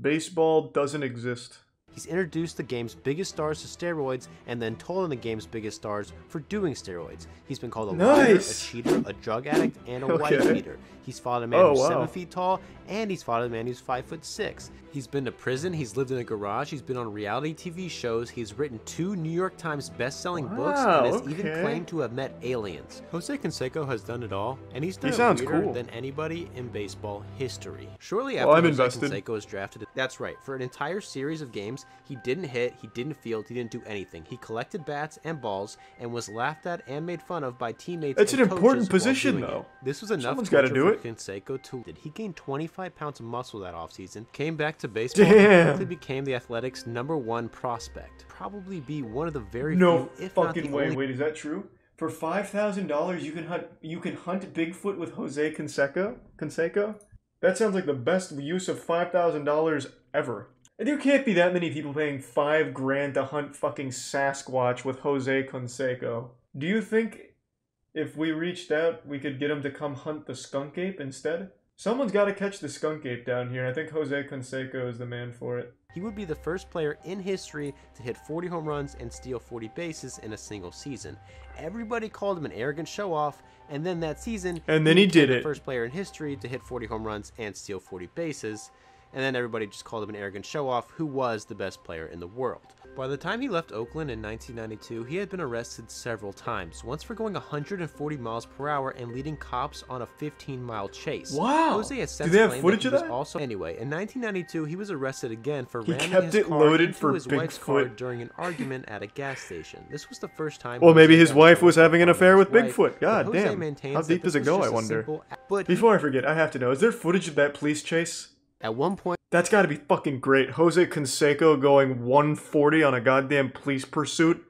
Baseball doesn't exist. He's introduced the game's biggest stars to steroids and then told on the game's biggest stars for doing steroids. He's been called a liar, a cheater, a drug addict, and a wife beater. He's fought a man who's 7 feet tall, and he's fought a man who's 5'6". He's been to prison, he's lived in a garage, he's been on reality TV shows, he's written 2 New York Times best-selling books, and has even claimed to have met aliens. Jose Canseco has done it all, and he's done it weirder than anybody in baseball history. Shortly after Jose Canseco was drafted, that's right, for an entire series of games, he didn't hit, he didn't field, he didn't do anything. He collected bats and balls, and was laughed at and made fun of by teammates. It's an important position, though. This was enough Someone's got to do it. Canseco too. He gained 25 pounds of muscle that offseason, came back to baseball, and quickly became the Athletics' #1 prospect. Probably be one of the very few, if not the only... Wait, is that true? For $5,000, you can hunt Bigfoot with Jose Canseco? That sounds like the best use of $5,000 ever. There can't be that many people paying $5 grand to hunt fucking Sasquatch with Jose Canseco. Do you think if we reached out, we could get him to come hunt the skunk ape instead? Someone's got to catch the skunk ape down here. I think Jose Canseco is the man for it. He would be the first player in history to hit 40 home runs and steal 40 bases in a single season. Everybody called him an arrogant show-off, and then that season, he did it. The first player in history to hit 40 home runs and steal 40 bases. And then everybody just called him an arrogant show-off who was the best player in the world. By the time he left Oakland in 1992, he had been arrested several times, once for going 140 miles per hour and leading cops on a 15-mile chase. Wow! Jose has since do they have claimed footage that of that? Also, anyway, in 1992, he was arrested again for He ramming kept his it car loaded into for his wife's car Bigfoot. during an argument at a gas station. This was the first time. Well, maybe Jose his got wife in was having an trouble affair with his wife, Bigfoot. but God Jose damn. maintains How that deep this does it was go, just I a wonder? simple- Before I forget, I have to know, is there footage of that police chase? At one point, That's gotta be fucking great. Jose Canseco going 140 on a goddamn police pursuit.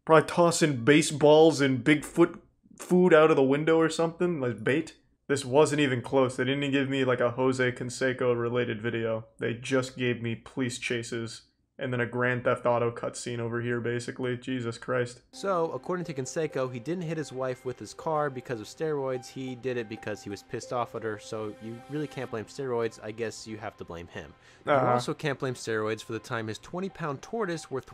Probably tossing baseballs and Bigfoot food out of the window or something, like bait. This wasn't even close. They didn't even give me like a Jose Canseco related video. They just gave me police chases. And then a Grand Theft Auto cutscene over here, basically. Jesus Christ. So, according to Canseco, he didn't hit his wife with his car because of steroids. He did it because he was pissed off at her, so you really can't blame steroids. I guess you have to blame him. You also can't blame steroids for the time his 20-pound tortoise worth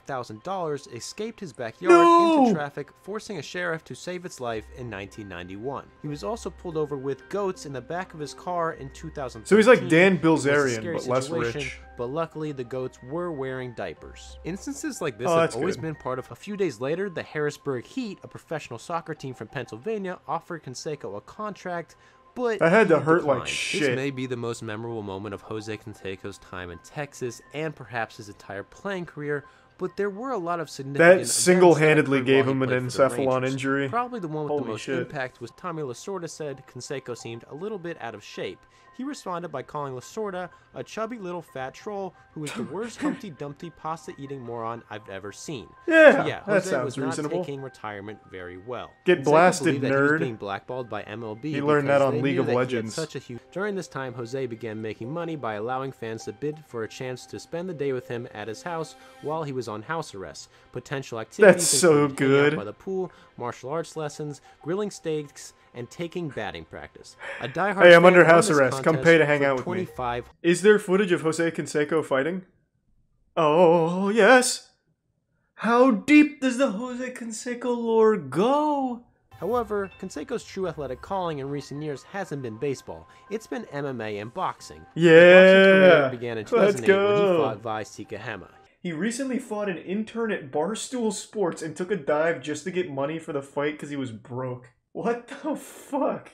$25,000 escaped his backyard into traffic, forcing a sheriff to save its life in 1991. He was also pulled over with goats in the back of his car in 2013. So he's like Dan Bilzerian, but less rich. But luckily, the goats were wearing diapers. Instances like this have always been part of. A few days later, the Harrisburg Heat, a professional soccer team from Pennsylvania, offered Canseco a contract, but I had to hurt declined. like shit. This may be the most memorable moment of Jose Canseco's time in Texas, and perhaps his entire playing career, but there were a lot of significant That single-handedly events that gave occurred him an while he played for the encephalon Rangers. injury. Probably the one with the Holy most shit. impact was Tommy Lasorda said Canseco seemed a little bit out of shape. He responded by calling Lasorda a chubby little fat troll who was the worst Humpty Dumpty pasta-eating moron I've ever seen. Yeah, so yeah, that Jose sounds was not reasonable. taking retirement very well. Get Canseco blasted, believed that he was nerd. being blackballed by MLB. He learned that because on they League knew of that he had Legends. such a huge... During this time, Jose began making money by allowing fans to bid for a chance to spend the day with him at his house while he was on house arrest. Potential activities That's so included hanging out good. by the pool, martial arts lessons, grilling steaks, and taking batting practice. A diehard Hey, I'm fan under won house this arrest. Come contest pay to hang for out with me. 25. Is there footage of Jose Canseco fighting? Oh, yes. How deep does the Jose Canseco lore go? However, Canseco's true athletic calling in recent years hasn't been baseball. It's been MMA and boxing. Yeah, His boxing career began in let's 2008 when he go. fought Vi Sikahema. He recently fought an intern at Barstool Sports and took a dive just to get money for the fight because he was broke. What the fuck?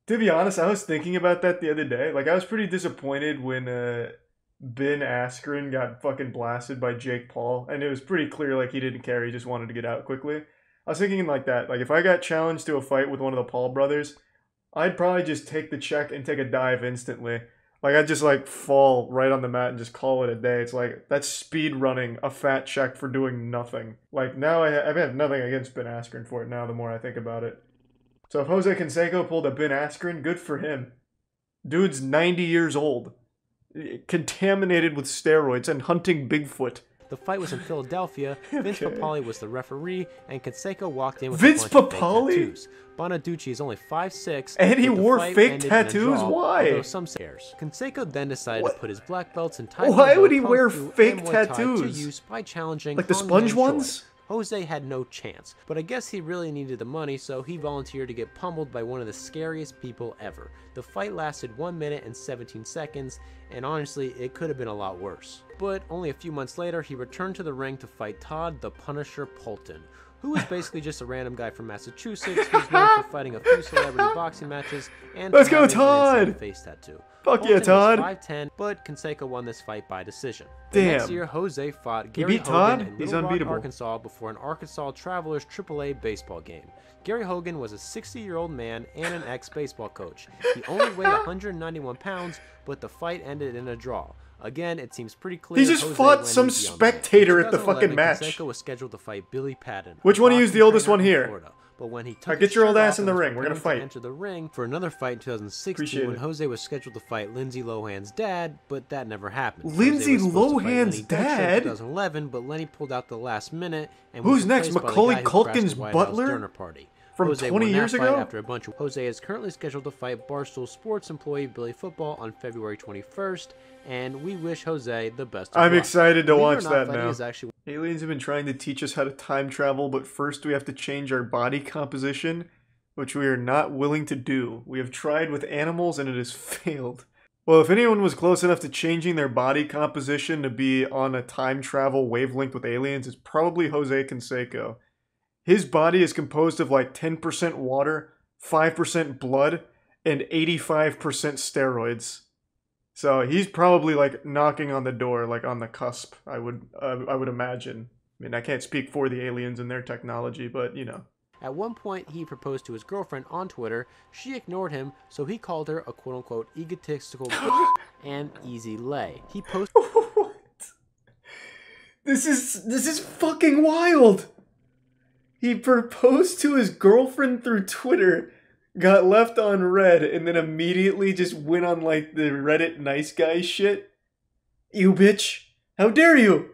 To be honest, I was thinking about that the other day. Like, I was pretty disappointed when Ben Askren got fucking blasted by Jake Paul. And it was pretty clear, like, he didn't care. He just wanted to get out quickly. I was thinking like that. Like, if I got challenged to a fight with one of the Paul brothers, I'd probably just take the check and take a dive instantly. Like, I'd just, like, fall right on the mat and just call it a day. It's like, that's speed running a fat check for doing nothing. Like, now I have nothing against Ben Askren for it now, the more I think about it. So if Jose Canseco pulled a Ben Askren, good for him. Dude's 90 years old. Contaminated with steroids and hunting Bigfoot. The fight was in Philadelphia. Vince Papale was the referee, and Canseco walked in with Vince a bunch of Papale? fake tattoos. Bonaducci is only 5'6", And he but the wore fight fake ended in a tattoos? draw, Why? although some scares. Canseco then decided to put his black belts in Taekwondo, Why would he Kung wear Fu, fake and Muay Thai to tattoos? use by challenging Like the Hong sponge Yan Choi. ones? Jose had no chance, but I guess he really needed the money, so he volunteered to get pummeled by one of the scariest people ever. The fight lasted 1 minute and 17 seconds, and honestly, it could have been a lot worse. But only a few months later, he returned to the ring to fight Todd the Punisher Polton, who was basically just a random guy from Massachusetts who's known for fighting a few celebrity boxing matches and Let's for go, having an insane Todd! face tattoo. Fuck Polton yeah, Todd! was 5'10", but Canseco won this fight by decision. The next Damn. year, Jose fought Gary beat Hogan Todd? in He's Little Rock, unbeatable. Arkansas before an Arkansas Travelers AAA baseball game. Gary Hogan was a 60-year-old man and an ex-baseball coach. He only weighed 191 pounds, but the fight ended in a draw. Again, it seems pretty clear. He just Jose fought went some beyond that. spectator In at the fucking 2011, match. Canseco was scheduled to fight Billy Patton. Which a one of you is the boxing oldest trainer one in here? Florida. but when he took Alright, get your old ass in the ring. We're gonna fight. Enter the ring for another fight in 2016 when Jose was scheduled to fight Lindsay Lohan's dad, but that never happened. Lindsay Lohan's dad? In 2011, but Lenny pulled out the last minute. And who's next? Macaulay Culkin's butler? Party. From Jose 20 years ago? After a bunch of Jose is currently scheduled to fight Barstool Sports employee Billy Football on February 21st, and we wish Jose the best of luck. I'm excited to watch that now. Actually... Aliens have been trying to teach us how to time travel, but first we have to change our body composition, which we are not willing to do. We have tried with animals and it has failed. Well, if anyone was close enough to changing their body composition to be on a time travel wavelength with aliens, it's probably Jose Canseco. His body is composed of like 10% water, 5% blood, and 85% steroids. So he's probably like knocking on the door, like on the cusp, I would imagine. I mean, I can't speak for the aliens and their technology, but you know. At one point, he proposed to his girlfriend on Twitter. She ignored him, so he called her a quote-unquote egotistical bitch and easy lay. He posted... What? This is fucking wild! He proposed to his girlfriend through Twitter, got left on red, and then immediately just went on like the Reddit nice guy shit. You bitch! How dare you!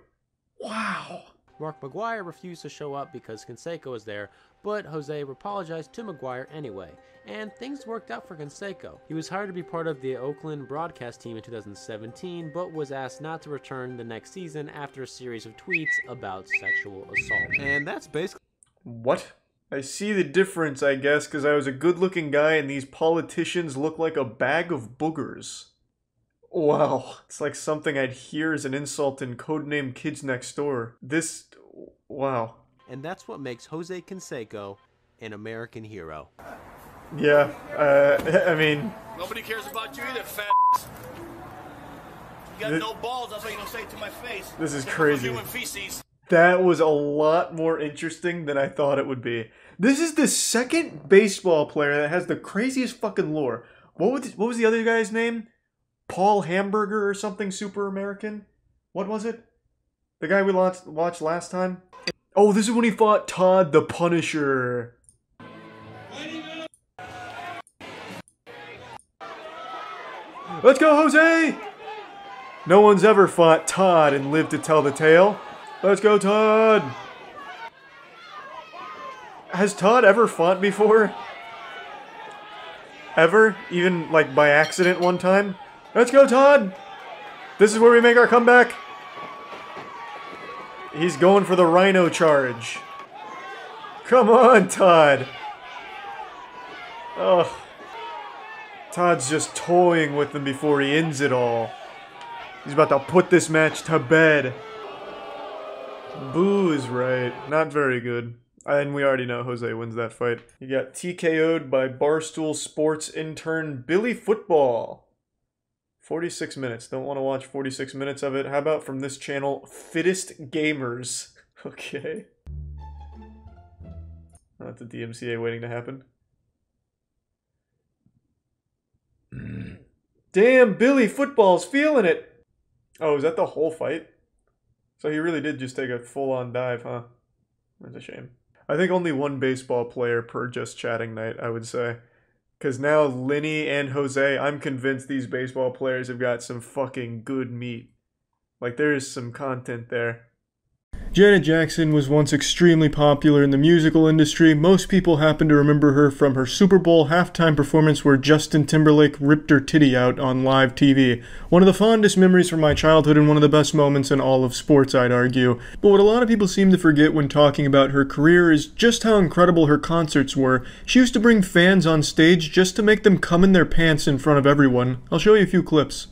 Wow. Mark McGuire refused to show up because Canseco was there, but Jose apologized to McGuire anyway, and things worked out for Canseco. He was hired to be part of the Oakland broadcast team in 2017, but was asked not to return the next season after a series of tweets about sexual assault. And that's basically... What? I see the difference, I guess, because I was a good-looking guy and these politicians look like a bag of boogers. Wow, it's like something I'd hear as an insult in Codename Kids Next Door. This... wow. And that's what makes Jose Canseco an American hero. Yeah, I mean... Nobody cares about you either, fat You got no balls, that's what you don't say to my face. This is crazy. Human feces. That was a lot more interesting than I thought it would be. This is the second baseball player that has the craziest fucking lore. What was the other guy's name? Paul Hamburger or something super American? What was it? The guy we watched last time? Oh, this is when he fought Todd the Punisher. Let's go, Jose! No one's ever fought Todd and lived to tell the tale. Let's go, Todd! Has Todd ever fought before? Ever? Even, like, by accident one time? Let's go, Todd! This is where we make our comeback! He's going for the rhino charge. Come on, Todd! Ugh. Todd's just toying with him before he ends it all. He's about to put this match to bed. Boo is right. Not very good. And we already know Jose wins that fight. He got TKO'd by Barstool Sports intern Billy Football. 46 minutes. Don't want to watch 46 minutes of it. How about from this channel, Fittest Gamers? Okay. That's the DMCA waiting to happen. Damn, Billy Football's feeling it! Oh, is that the whole fight? So he really did just take a full-on dive, huh? That's a shame. I think only one baseball player per Just Chatting night, I would say. Because now Lenny and Jose, I'm convinced these baseball players have got some fucking good meat. Like, there is some content there. Janet Jackson was once extremely popular in the musical industry. Most people happen to remember her from her Super Bowl halftime performance where Justin Timberlake ripped her titty out on live TV. One of the fondest memories from my childhood and one of the best moments in all of sports, I'd argue. But what a lot of people seem to forget when talking about her career is just how incredible her concerts were. She used to bring fans on stage just to make them come in their pants in front of everyone. I'll show you a few clips.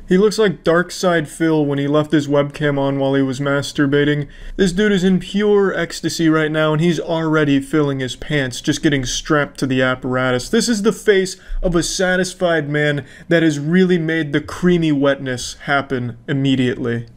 He looks like Darkside Phil when he left his webcam on while he was masturbating. This dude is in pure ecstasy right now and he's already filling his pants, just getting strapped to the apparatus. This is the face of a satisfied man that has really made the creamy wetness happen immediately.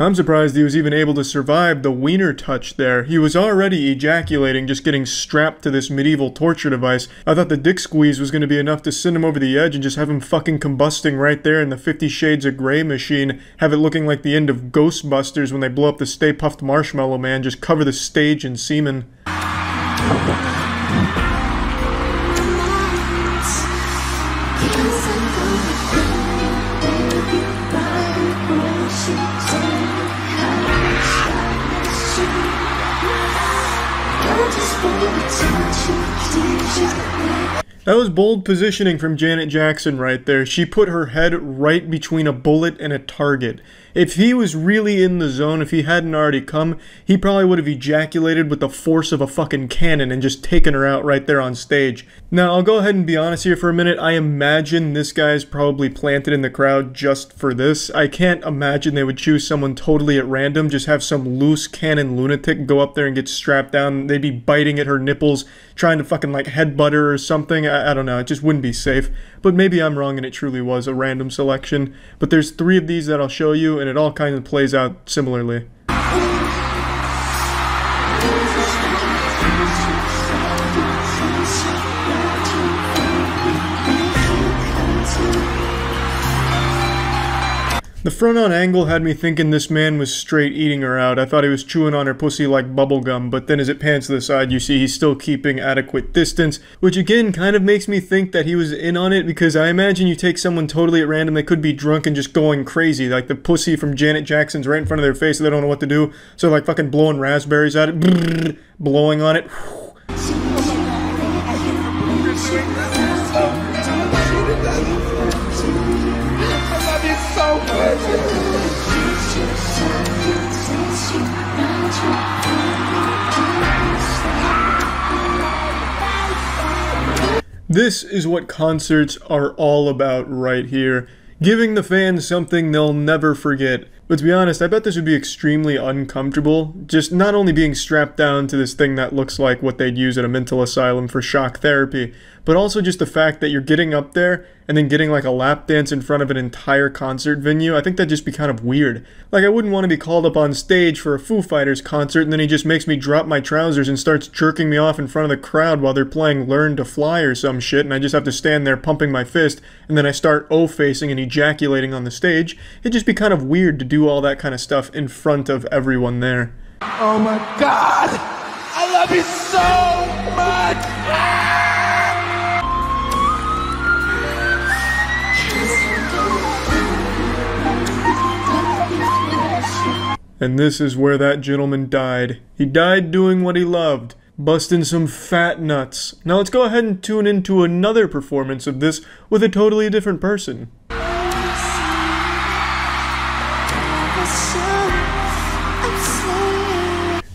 I'm surprised he was even able to survive the wiener touch there. He was already ejaculating just getting strapped to this medieval torture device. I thought the dick squeeze was going to be enough to send him over the edge and just have him fucking combusting right there in the 50 Shades of Grey machine. Have it looking like the end of Ghostbusters when they blow up the Stay Puft Marshmallow Man. Just cover the stage in semen. That was bold positioning from Janet Jackson right there. She put her head right between a bullet and a target. If he was really in the zone, if he hadn't already come, he probably would have ejaculated with the force of a fucking cannon and just taken her out right there on stage. Now, I'll go ahead and be honest here for a minute. I imagine this guy's probably planted in the crowd just for this. I can't imagine they would choose someone totally at random, just have some loose cannon lunatic go up there and get strapped down. They'd be biting at her nipples, trying to fucking like headbutt her or something. I don't know, it just wouldn't be safe. But maybe I'm wrong and it truly was a random selection. But there's 3 of these that I'll show you, and it all kind of plays out similarly. The front-on angle had me thinking this man was straight eating her out. I thought he was chewing on her pussy like bubblegum, but then as it pans to the side, you see he's still keeping adequate distance, which again kind of makes me think that he was in on it, because I imagine you take someone totally at random, they could be drunk and just going crazy, like the pussy from Janet Jackson's right in front of their face, so they don't know what to do, so like fucking blowing raspberries at it, blowing on it. This is what concerts are all about right here. Giving the fans something they'll never forget. But to be honest, I bet this would be extremely uncomfortable. Just not only being strapped down to this thing that looks like what they'd use at a mental asylum for shock therapy, but also just the fact that you're getting up there and then getting like a lap dance in front of an entire concert venue. I think that'd just be kind of weird. Like, I wouldn't want to be called up on stage for a Foo Fighters concert and then he just makes me drop my trousers and starts jerking me off in front of the crowd while they're playing Learn to Fly or some shit, and I just have to stand there pumping my fist, and then I start O-facing and ejaculating on the stage. It'd just be kind of weird to do all that kind of stuff in front of everyone there. Oh my God! I love you so much! And this is where that gentleman died. He died doing what he loved, busting some fat nuts. Now let's go ahead and tune into another performance of this with a totally different person.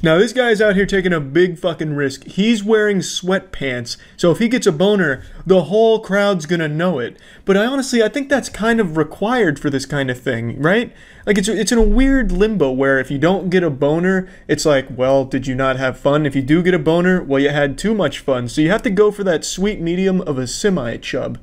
Now this guy's out here taking a big fucking risk. He's wearing sweatpants, so if he gets a boner, the whole crowd's gonna know it. But I think that's kind of required for this kind of thing, right? Like, it's in a weird limbo where if you don't get a boner, it's like, well, did you not have fun? If you do get a boner, well, you had too much fun. So you have to go for that sweet medium of a semi-chub.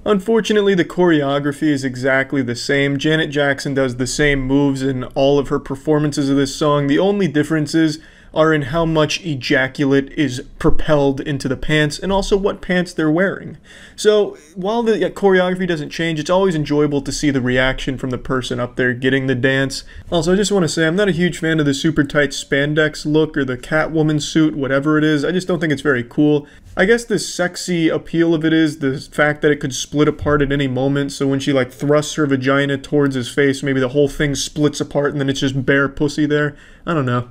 Unfortunately, the choreography is exactly the same. Janet Jackson does the same moves in all of her performances of this song. The only differences are in how much ejaculate is propelled into the pants and also what pants they're wearing. So while the choreography doesn't change, it's always enjoyable to see the reaction from the person up there getting the dance. Also, I just want to say I'm not a huge fan of the super tight spandex look or the Catwoman suit, whatever it is. I just don't think it's very cool. I guess the sexy appeal of it is the fact that it could split apart at any moment, so when she like thrusts her vagina towards his face, maybe the whole thing splits apart and then it's just bare pussy there. I don't know.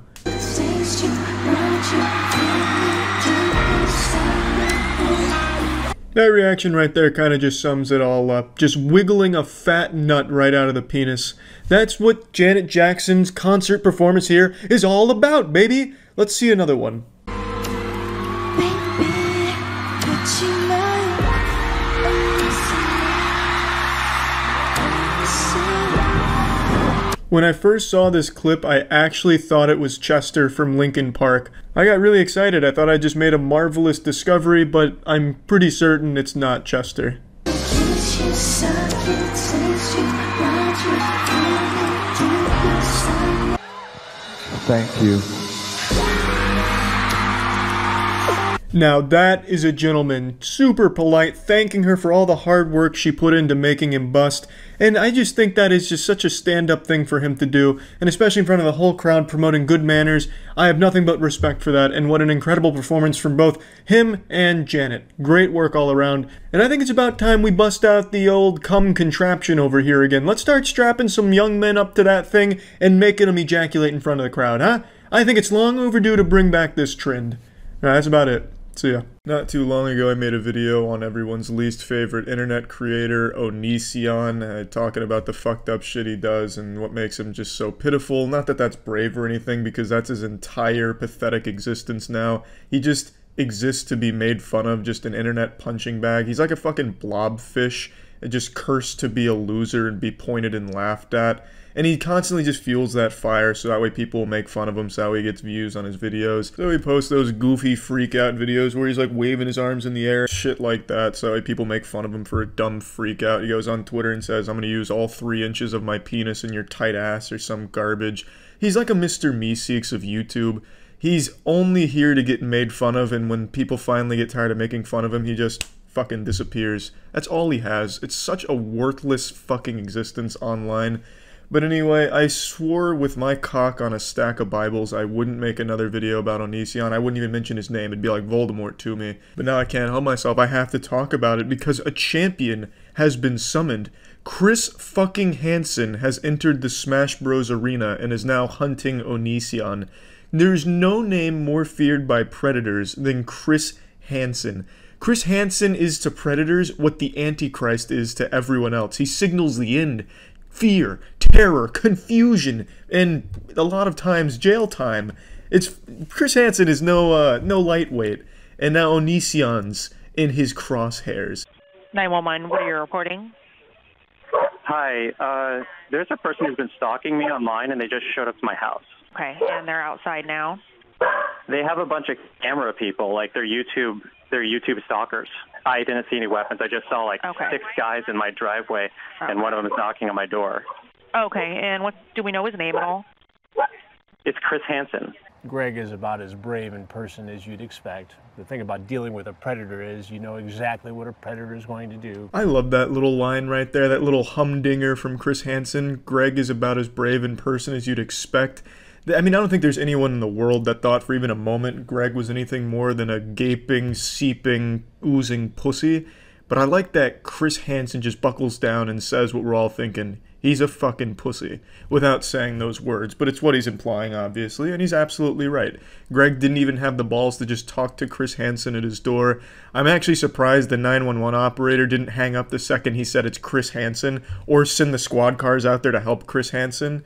That reaction right there kind of just sums it all up. Just wiggling a fat nut right out of the penis. That's what Janet Jackson's concert performance here is all about, baby! Let's see another one. When I first saw this clip, I actually thought it was Chester from Linkin Park. I got really excited. I thought I just made a marvelous discovery, but I'm pretty certain it's not Chester. Thank you. Now that is a gentleman, super polite, thanking her for all the hard work she put into making him bust, and I just think that is just such a stand-up thing for him to do, and especially in front of the whole crowd promoting good manners. I have nothing but respect for that, and what an incredible performance from both him and Janet. Great work all around, and I think it's about time we bust out the old cum contraption over here again. Let's start strapping some young men up to that thing and making them ejaculate in front of the crowd, huh? I think it's long overdue to bring back this trend. Alright, that's about it. See ya. Not too long ago I made a video on everyone's least favorite internet creator, Onision, talking about the fucked up shit he does and what makes him just so pitiful. Not that that's brave or anything, because that's his entire pathetic existence now. He just exists to be made fun of, just an internet punching bag. He's like a fucking blobfish, just cursed to be a loser and be pointed and laughed at. And he constantly just fuels that fire, so that way people will make fun of him, so that way he gets views on his videos. So he posts those goofy freak-out videos where he's like waving his arms in the air, shit like that, so that way people make fun of him for a dumb freak-out. He goes on Twitter and says, I'm gonna use all 3 inches of my penis in your tight ass, or some garbage. He's like a Mr. Meeseeks of YouTube. He's only here to get made fun of, and when people finally get tired of making fun of him, he just fucking disappears. That's all he has. It's such a worthless fucking existence online. But anyway, I swore with my cock on a stack of Bibles I wouldn't make another video about Onision. I wouldn't even mention his name. It'd be like Voldemort to me. But now I can't help myself. I have to talk about it because a champion has been summoned. Chris fucking Hansen has entered the Smash Bros. Arena and is now hunting Onision. There's no name more feared by predators than Chris Hansen. Chris Hansen is to predators what the Antichrist is to everyone else. He signals the end. Fear, terror, confusion, and a lot of times jail time. Chris Hansen is no lightweight, and now Onision's in his crosshairs. 911, what are you reporting? Hi, there's a person who's been stalking me online, and they just showed up to my house. Okay, and they're outside now? They have a bunch of camera people, like they're YouTube stalkers. I didn't see any weapons. I just saw like 6 guys in my driveway, and one of them is knocking on my door. Okay, and do we know his name at all? It's Chris Hansen. Greg is about as brave in person as you'd expect. The thing about dealing with a predator is you know exactly what a predator is going to do. I love that little line right there, that little humdinger from Chris Hansen. Greg is about as brave in person as you'd expect. I mean, I don't think there's anyone in the world that thought for even a moment Greg was anything more than a gaping, seeping, oozing pussy. But I like that Chris Hansen just buckles down and says what we're all thinking. He's a fucking pussy, without saying those words, but it's what he's implying, obviously, and he's absolutely right. Greg didn't even have the balls to just talk to Chris Hansen at his door. I'm actually surprised the 911 operator didn't hang up the second he said it's Chris Hansen, or send the squad cars out there to help Chris Hansen.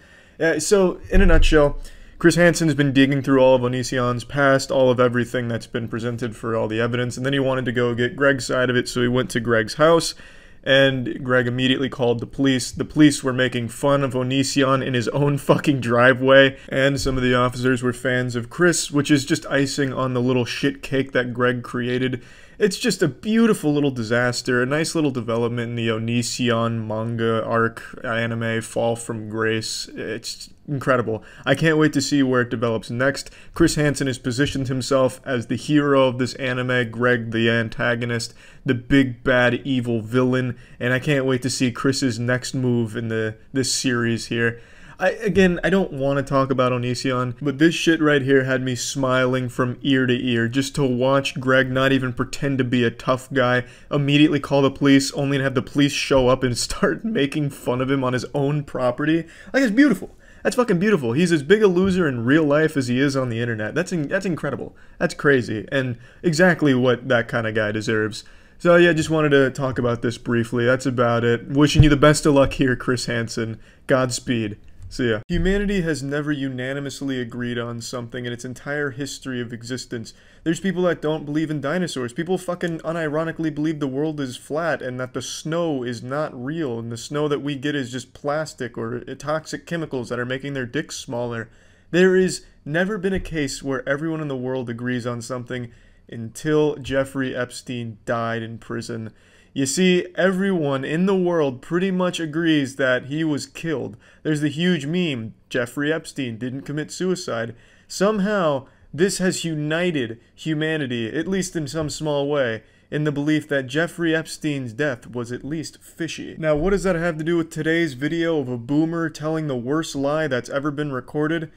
So, in a nutshell, Chris Hansen has been digging through all of Onision's past, all of everything that's been presented for all the evidence, and then he wanted to go get Greg's side of it, so he went to Greg's house, and Greg immediately called the police. The police were making fun of Onision in his own fucking driveway, and some of the officers were fans of Chris, which is just icing on the little shit cake that Greg created. It's just a beautiful little disaster, a nice little development in the Onision manga arc anime Fall from Grace. It's incredible. I can't wait to see where it develops next. Chris Hansen has positioned himself as the hero of this anime, Greg the antagonist, the big bad evil villain, and I can't wait to see Chris's next move in this series here. Again, I don't want to talk about Onision, but this shit right here had me smiling from ear to ear, just to watch Greg not even pretend to be a tough guy, immediately call the police, only to have the police show up and start making fun of him on his own property. Like, it's beautiful. That's fucking beautiful. He's as big a loser in real life as he is on the internet. That's incredible. That's crazy, and exactly what that kind of guy deserves. So yeah, just wanted to talk about this briefly. That's about it. Wishing you the best of luck here, Chris Hansen. Godspeed. So yeah, humanity has never unanimously agreed on something in its entire history of existence. There's people that don't believe in dinosaurs. People fucking unironically believe the world is flat and that the snow is not real and the snow that we get is just plastic or toxic chemicals that are making their dicks smaller. There is never been a case where everyone in the world agrees on something until Jeffrey Epstein died in prison. You see, everyone in the world pretty much agrees that he was killed. There's the huge meme, Jeffrey Epstein didn't commit suicide. Somehow, this has united humanity, at least in some small way, in the belief that Jeffrey Epstein's death was at least fishy. Now, what does that have to do with today's video of a boomer telling the worst lie that's ever been recorded?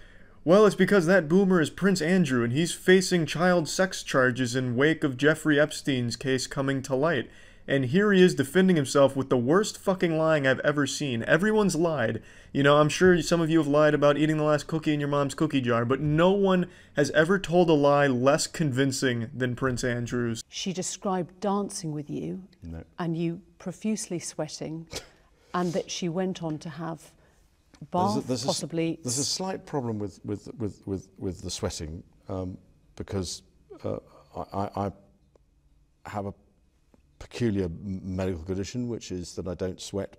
Well, it's because that boomer is Prince Andrew, and he's facing child sex charges in wake of Jeffrey Epstein's case coming to light. And here he is defending himself with the worst fucking lying I've ever seen. Everyone's lied. You know, I'm sure some of you have lied about eating the last cookie in your mom's cookie jar, but no one has ever told a lie less convincing than Prince Andrew's. She described dancing with you, and you profusely sweating, and that she went on to have bath, possibly. There's a slight problem with the sweating, because I have a peculiar medical condition, which is that I don't sweat.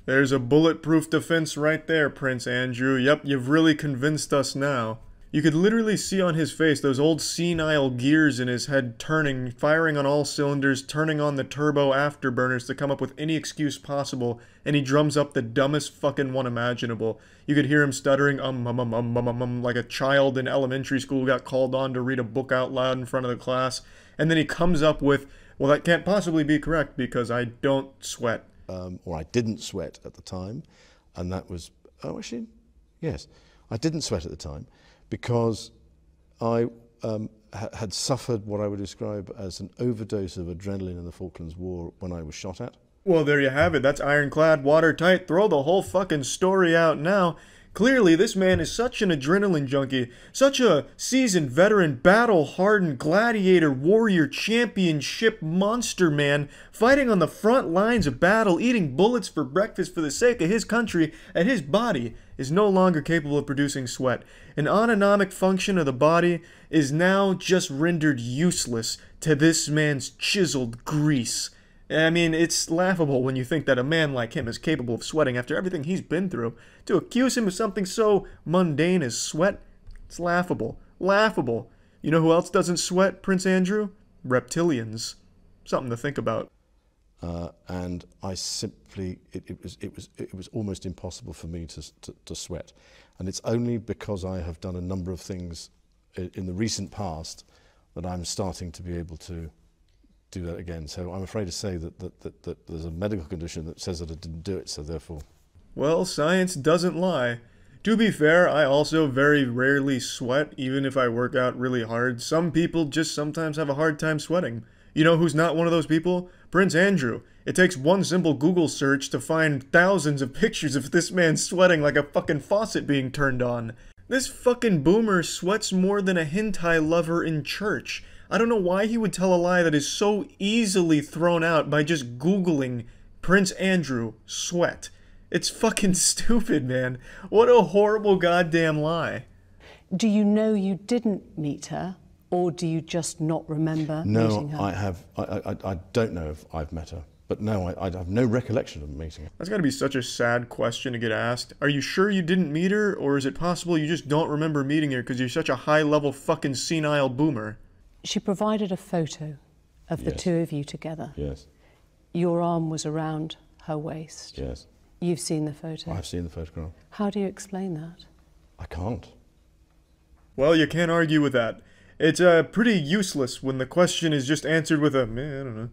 There's a bulletproof defense right there, Prince Andrew. Yep, you've really convinced us now. You could literally see on his face those old senile gears in his head turning, firing on all cylinders, turning on the turbo afterburners to come up with any excuse possible, and he drums up the dumbest fucking one imaginable. You could hear him stuttering like a child in elementary school who got called on to read a book out loud in front of the class, and then he comes up with, well, that can't possibly be correct because I don't sweat. Or I didn't sweat at the time, and that was, oh, actually, yes, I didn't sweat at the time because I had suffered what I would describe as an overdose of adrenaline in the Falklands War when I was shot at. Well, there you have it. That's ironclad, watertight. Throw the whole fucking story out now. Clearly, this man is such an adrenaline junkie, such a seasoned veteran, battle-hardened, gladiator, warrior, championship monster man, fighting on the front lines of battle, eating bullets for breakfast for the sake of his country, and his body is no longer capable of producing sweat. An autonomic function of the body is now just rendered useless to this man's chiseled grease. I mean, it's laughable when you think that a man like him is capable of sweating after everything he's been through. To accuse him of something so mundane as sweat, it's laughable. Laughable. You know who else doesn't sweat, Prince Andrew? Reptilians. Something to think about. And I simply, it was almost impossible for me to sweat. And it's only because I have done a number of things in the recent past that I'm starting to be able to do that again. So I'm afraid to say that there's a medical condition that says that I didn't do it, so therefore. Well, science doesn't lie. To be fair, I also very rarely sweat, even if I work out really hard. Some people just sometimes have a hard time sweating. You know who's not one of those people? Prince Andrew. It takes one simple Google search to find thousands of pictures of this man sweating like a fucking faucet being turned on. This fucking boomer sweats more than a hentai lover in church. I don't know why he would tell a lie that is so easily thrown out by just Googling Prince Andrew sweat. It's fucking stupid, man. What a horrible goddamn lie. Do you know you didn't meet her, or do you just not remember meeting her? No, I don't know if I've met her. But no, I have no recollection of meeting her. That's gotta be such a sad question to get asked. Are you sure you didn't meet her, or is it possible you just don't remember meeting her because you're such a high-level fucking senile boomer? She provided a photo of the two of you together. Yes. Your arm was around her waist. Yes. You've seen the photo. I've seen the photograph. How do you explain that? I can't. Well, you can't argue with that. It's pretty useless when the question is just answered with a, I don't know.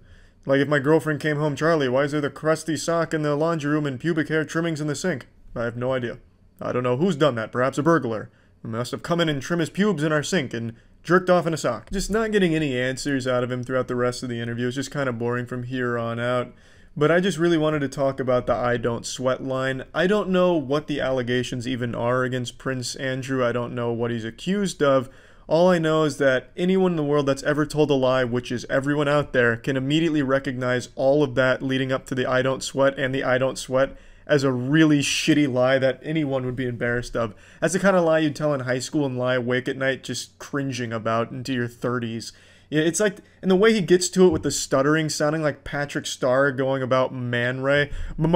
Like if my girlfriend came home, Charlie, why is there the crusty sock in the laundry room and pubic hair trimmings in the sink? I have no idea. I don't know who's done that, perhaps a burglar. He must have come in and trimmed his pubes in our sink and jerked off in a sock. Just not getting any answers out of him throughout the rest of the interview. It's just kind of boring from here on out. But I just really wanted to talk about the I don't sweat line. I don't know what the allegations even are against Prince Andrew. I don't know what he's accused of. All I know is that anyone in the world that's ever told a lie, which is everyone out there, can immediately recognize all of that leading up to the I don't sweat and the I don't sweat as a really shitty lie that anyone would be embarrassed of. That's the kind of lie you'd tell in high school and lie awake at night just cringing about into your 30s. Yeah, it's like, and the way he gets to it with the stuttering, sounding like Patrick Starr going about Man Ray. I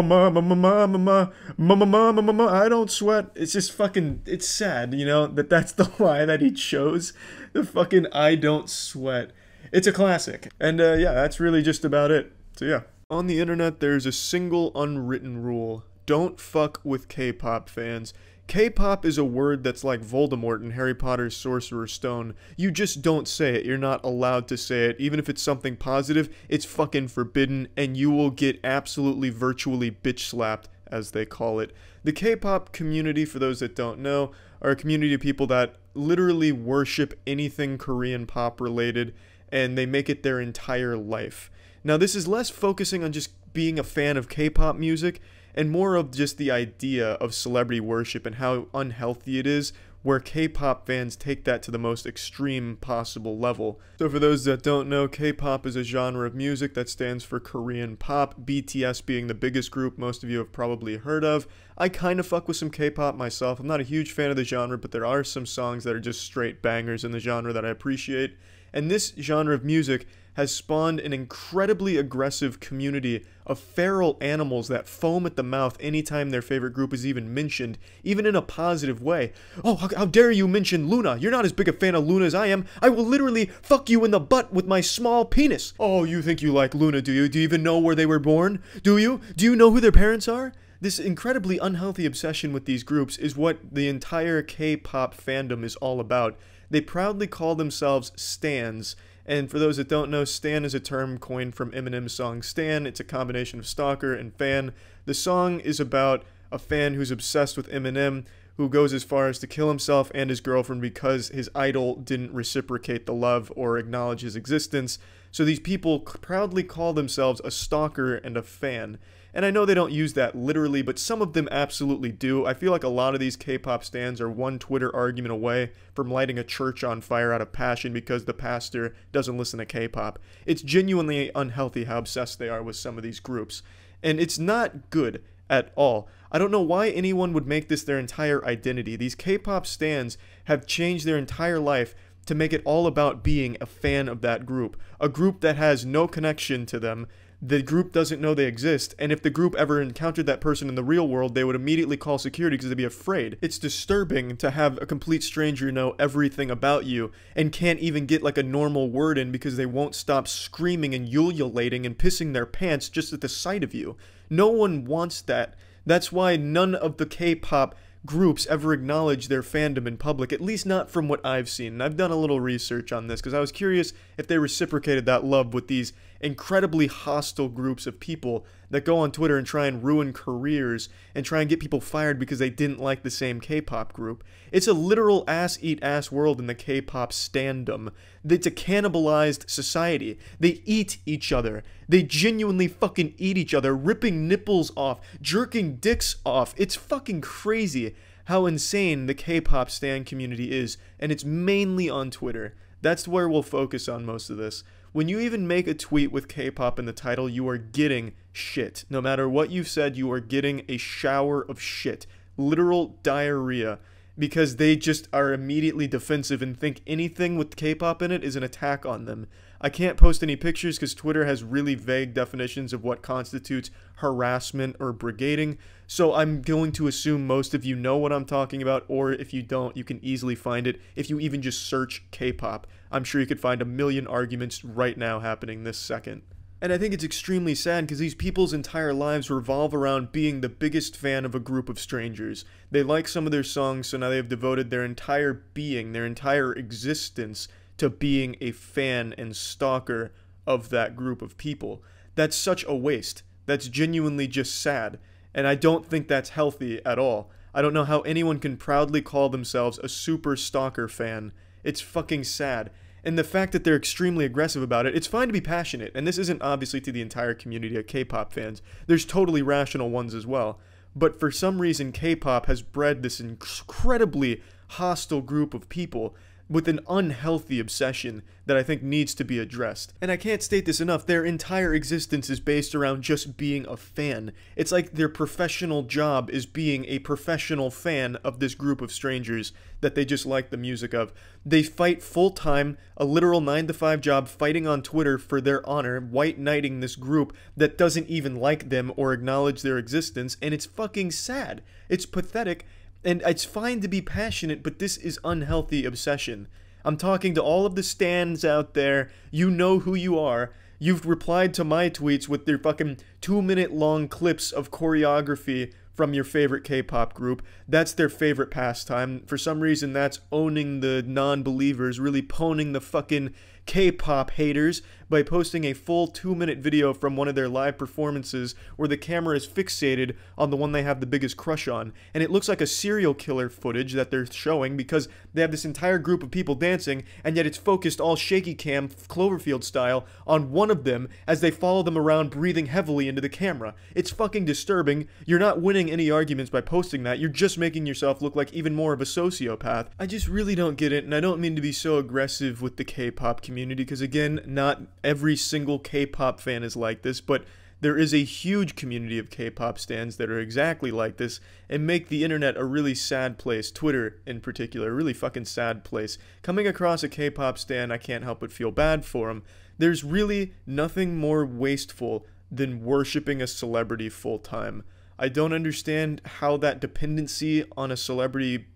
don't sweat. It's just fucking, it's sad, you know, that's the lie that he chose. The fucking I don't sweat. It's a classic. And yeah, that's really just about it. So yeah. On the internet, there's a single unwritten rule. Don't fuck with K-pop fans. K-pop is a word that's like Voldemort in Harry Potter's Sorcerer's Stone. You just don't say it. You're not allowed to say it. Even if it's something positive, it's fucking forbidden, and you will get absolutely virtually bitch slapped, as they call it. The K-pop community, for those that don't know, are a community of people that literally worship anything Korean pop related, and they make it their entire life. Now, this is less focusing on just being a fan of K-pop music, and more of just the idea of celebrity worship and how unhealthy it is, where K-pop fans take that to the most extreme possible level. So for those that don't know, K-pop is a genre of music that stands for Korean pop, BTS being the biggest group most of you have probably heard of. I kind of fuck with some K-pop myself. I'm not a huge fan of the genre, but there are some songs that are just straight bangers in the genre that I appreciate. And this genre of music has spawned an incredibly aggressive community of feral animals that foam at the mouth anytime their favorite group is even mentioned, even in a positive way. Oh, how dare you mention Luna? You're not as big a fan of Luna as I am. I will literally fuck you in the butt with my small penis. Oh, you think you like Luna, do you? Do you even know where they were born? Do you? Do you know who their parents are? This incredibly unhealthy obsession with these groups is what the entire K-pop fandom is all about. They proudly call themselves stans. And for those that don't know, stan is a term coined from Eminem's song Stan. It's a combination of stalker and fan. The song is about a fan who's obsessed with Eminem, who goes as far as to kill himself and his girlfriend because his idol didn't reciprocate the love or acknowledge his existence. So these people proudly call themselves a stalker and a fan. And I know they don't use that literally, but some of them absolutely do. I feel like a lot of these K-pop stans are one Twitter argument away from lighting a church on fire out of passion because the pastor doesn't listen to K-pop. It's genuinely unhealthy how obsessed they are with some of these groups. And it's not good at all. I don't know why anyone would make this their entire identity. These K-pop stans have changed their entire life to make it all about being a fan of that group. A group that has no connection to them. The group doesn't know they exist, and if the group ever encountered that person in the real world, they would immediately call security because they'd be afraid. It's disturbing to have a complete stranger know everything about you and can't even get like a normal word in because they won't stop screaming and ululating and pissing their pants just at the sight of you. No one wants that. That's why none of the K-pop groups ever acknowledge their fandom in public, at least not from what I've seen. And I've done a little research on this because I was curious if they reciprocated that love with these incredibly hostile groups of people that go on Twitter and try and ruin careers and try and get people fired because they didn't like the same K-pop group. It's a literal ass-eat-ass world in the K-pop standom. It's a cannibalized society. They eat each other. They genuinely fucking eat each other, ripping nipples off, jerking dicks off. It's fucking crazy how insane the K-pop stan community is, and it's mainly on Twitter. That's where we'll focus on most of this. When you even make a tweet with K-pop in the title, you are getting shit. No matter what you've said, you are getting a shower of shit. Literal diarrhea. Because they just are immediately defensive and think anything with K-pop in it is an attack on them. I can't post any pictures because Twitter has really vague definitions of what constitutes harassment or brigading, so I'm going to assume most of you know what I'm talking about, or if you don't, you can easily find it if you even just search K-pop. I'm sure you could find a million arguments right now happening this second. And I think it's extremely sad because these people's entire lives revolve around being the biggest fan of a group of strangers. They like some of their songs, so now they have devoted their entire being, their entire existence to being a fan and stalker of that group of people. That's such a waste. That's genuinely just sad. And I don't think that's healthy at all. I don't know how anyone can proudly call themselves a super stalker fan. It's fucking sad. And the fact that they're extremely aggressive about it, it's fine to be passionate, and this isn't obviously to the entire community of K-pop fans. There's totally rational ones as well. But for some reason, K-pop has bred this incredibly hostile group of people with an unhealthy obsession that I think needs to be addressed. And I can't state this enough, their entire existence is based around just being a fan. It's like their professional job is being a professional fan of this group of strangers that they just like the music of. They fight full-time, a literal 9-to-5 job, fighting on Twitter for their honor, white knighting this group that doesn't even like them or acknowledge their existence, and it's fucking sad. It's pathetic. And it's fine to be passionate, but this is unhealthy obsession. I'm talking to all of the stans out there. You know who you are. You've replied to my tweets with their fucking 2-minute long clips of choreography from your favorite K-pop group. That's their favorite pastime. For some reason, that's owning the non-believers, really pwning the fucking K-pop haters by posting a full 2-minute video from one of their live performances where the camera is fixated on the one they have the biggest crush on. And it looks like a serial killer footage that they're showing because they have this entire group of people dancing, and yet it's focused all shaky cam, Cloverfield style, on one of them as they follow them around breathing heavily into the camera. It's fucking disturbing. You're not winning any arguments by posting that. You're just making yourself look like even more of a sociopath. I just really don't get it, and I don't mean to be so aggressive with the K-pop community because, again, not every single K-pop fan is like this, but there is a huge community of K-pop stans that are exactly like this and make the internet a really sad place, Twitter in particular, a really fucking sad place. Coming across a K-pop stan, I can't help but feel bad for him. There's really nothing more wasteful than worshiping a celebrity full-time. I don't understand how that dependency on a celebrity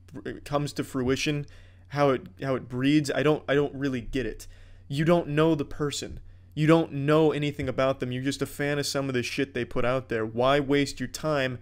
comes to fruition, how it breeds. I don't really get it. You don't know the person. You don't know anything about them. You're just a fan of some of the shit they put out there. Why waste your time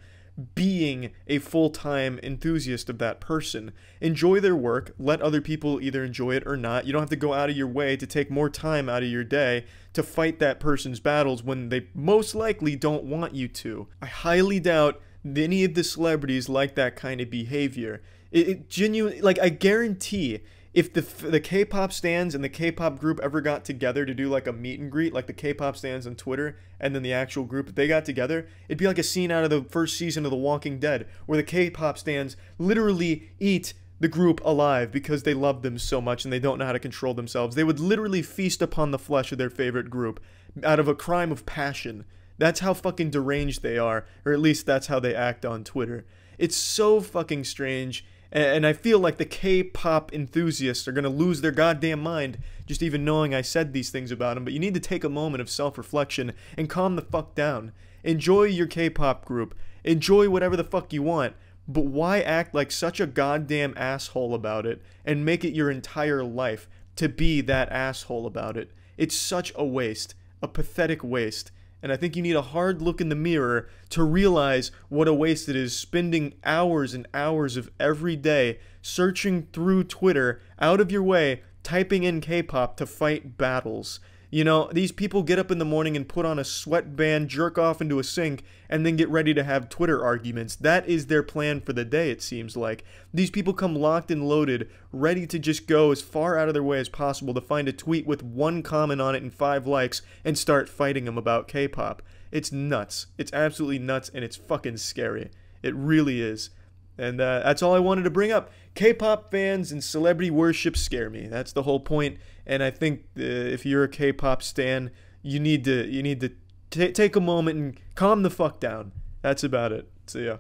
being a full-time enthusiast of that person? Enjoy their work. Let other people either enjoy it or not. You don't have to go out of your way to take more time out of your day to fight that person's battles when they most likely don't want you to. I highly doubt any of the celebrities like that kind of behavior. It genuinely, like, I guarantee if the K-pop stans and the K-pop group ever got together to do like a meet and greet, like the K-pop stans on Twitter and then the actual group, if they got together, it'd be like a scene out of the first season of The Walking Dead where the K-pop stans literally eat the group alive because they love them so much and they don't know how to control themselves. They would literally feast upon the flesh of their favorite group out of a crime of passion. That's how fucking deranged they are, or at least that's how they act on Twitter. It's so fucking strange. And I feel like the K-pop enthusiasts are going to lose their goddamn mind just even knowing I said these things about them. But you need to take a moment of self-reflection and calm the fuck down. Enjoy your K-pop group. Enjoy whatever the fuck you want. But why act like such a goddamn asshole about it and make it your entire life to be that asshole about it? It's such a waste. A pathetic waste. And I think you need a hard look in the mirror to realize what a waste it is spending hours and hours of every day searching through Twitter, out of your way, typing in K-pop to fight battles. You know, these people get up in the morning and put on a sweatband, jerk off into a sink, and then get ready to have Twitter arguments. That is their plan for the day, it seems like. These people come locked and loaded, ready to just go as far out of their way as possible to find a tweet with 1 comment on it and 5 likes and start fighting them about K-pop. It's nuts. It's absolutely nuts, and it's fucking scary. It really is. And that's all I wanted to bring up. K-pop fans and celebrity worship scare me. That's the whole point. And I think if you're a K-pop stan, you need to take a moment and calm the fuck down. That's about it. See ya.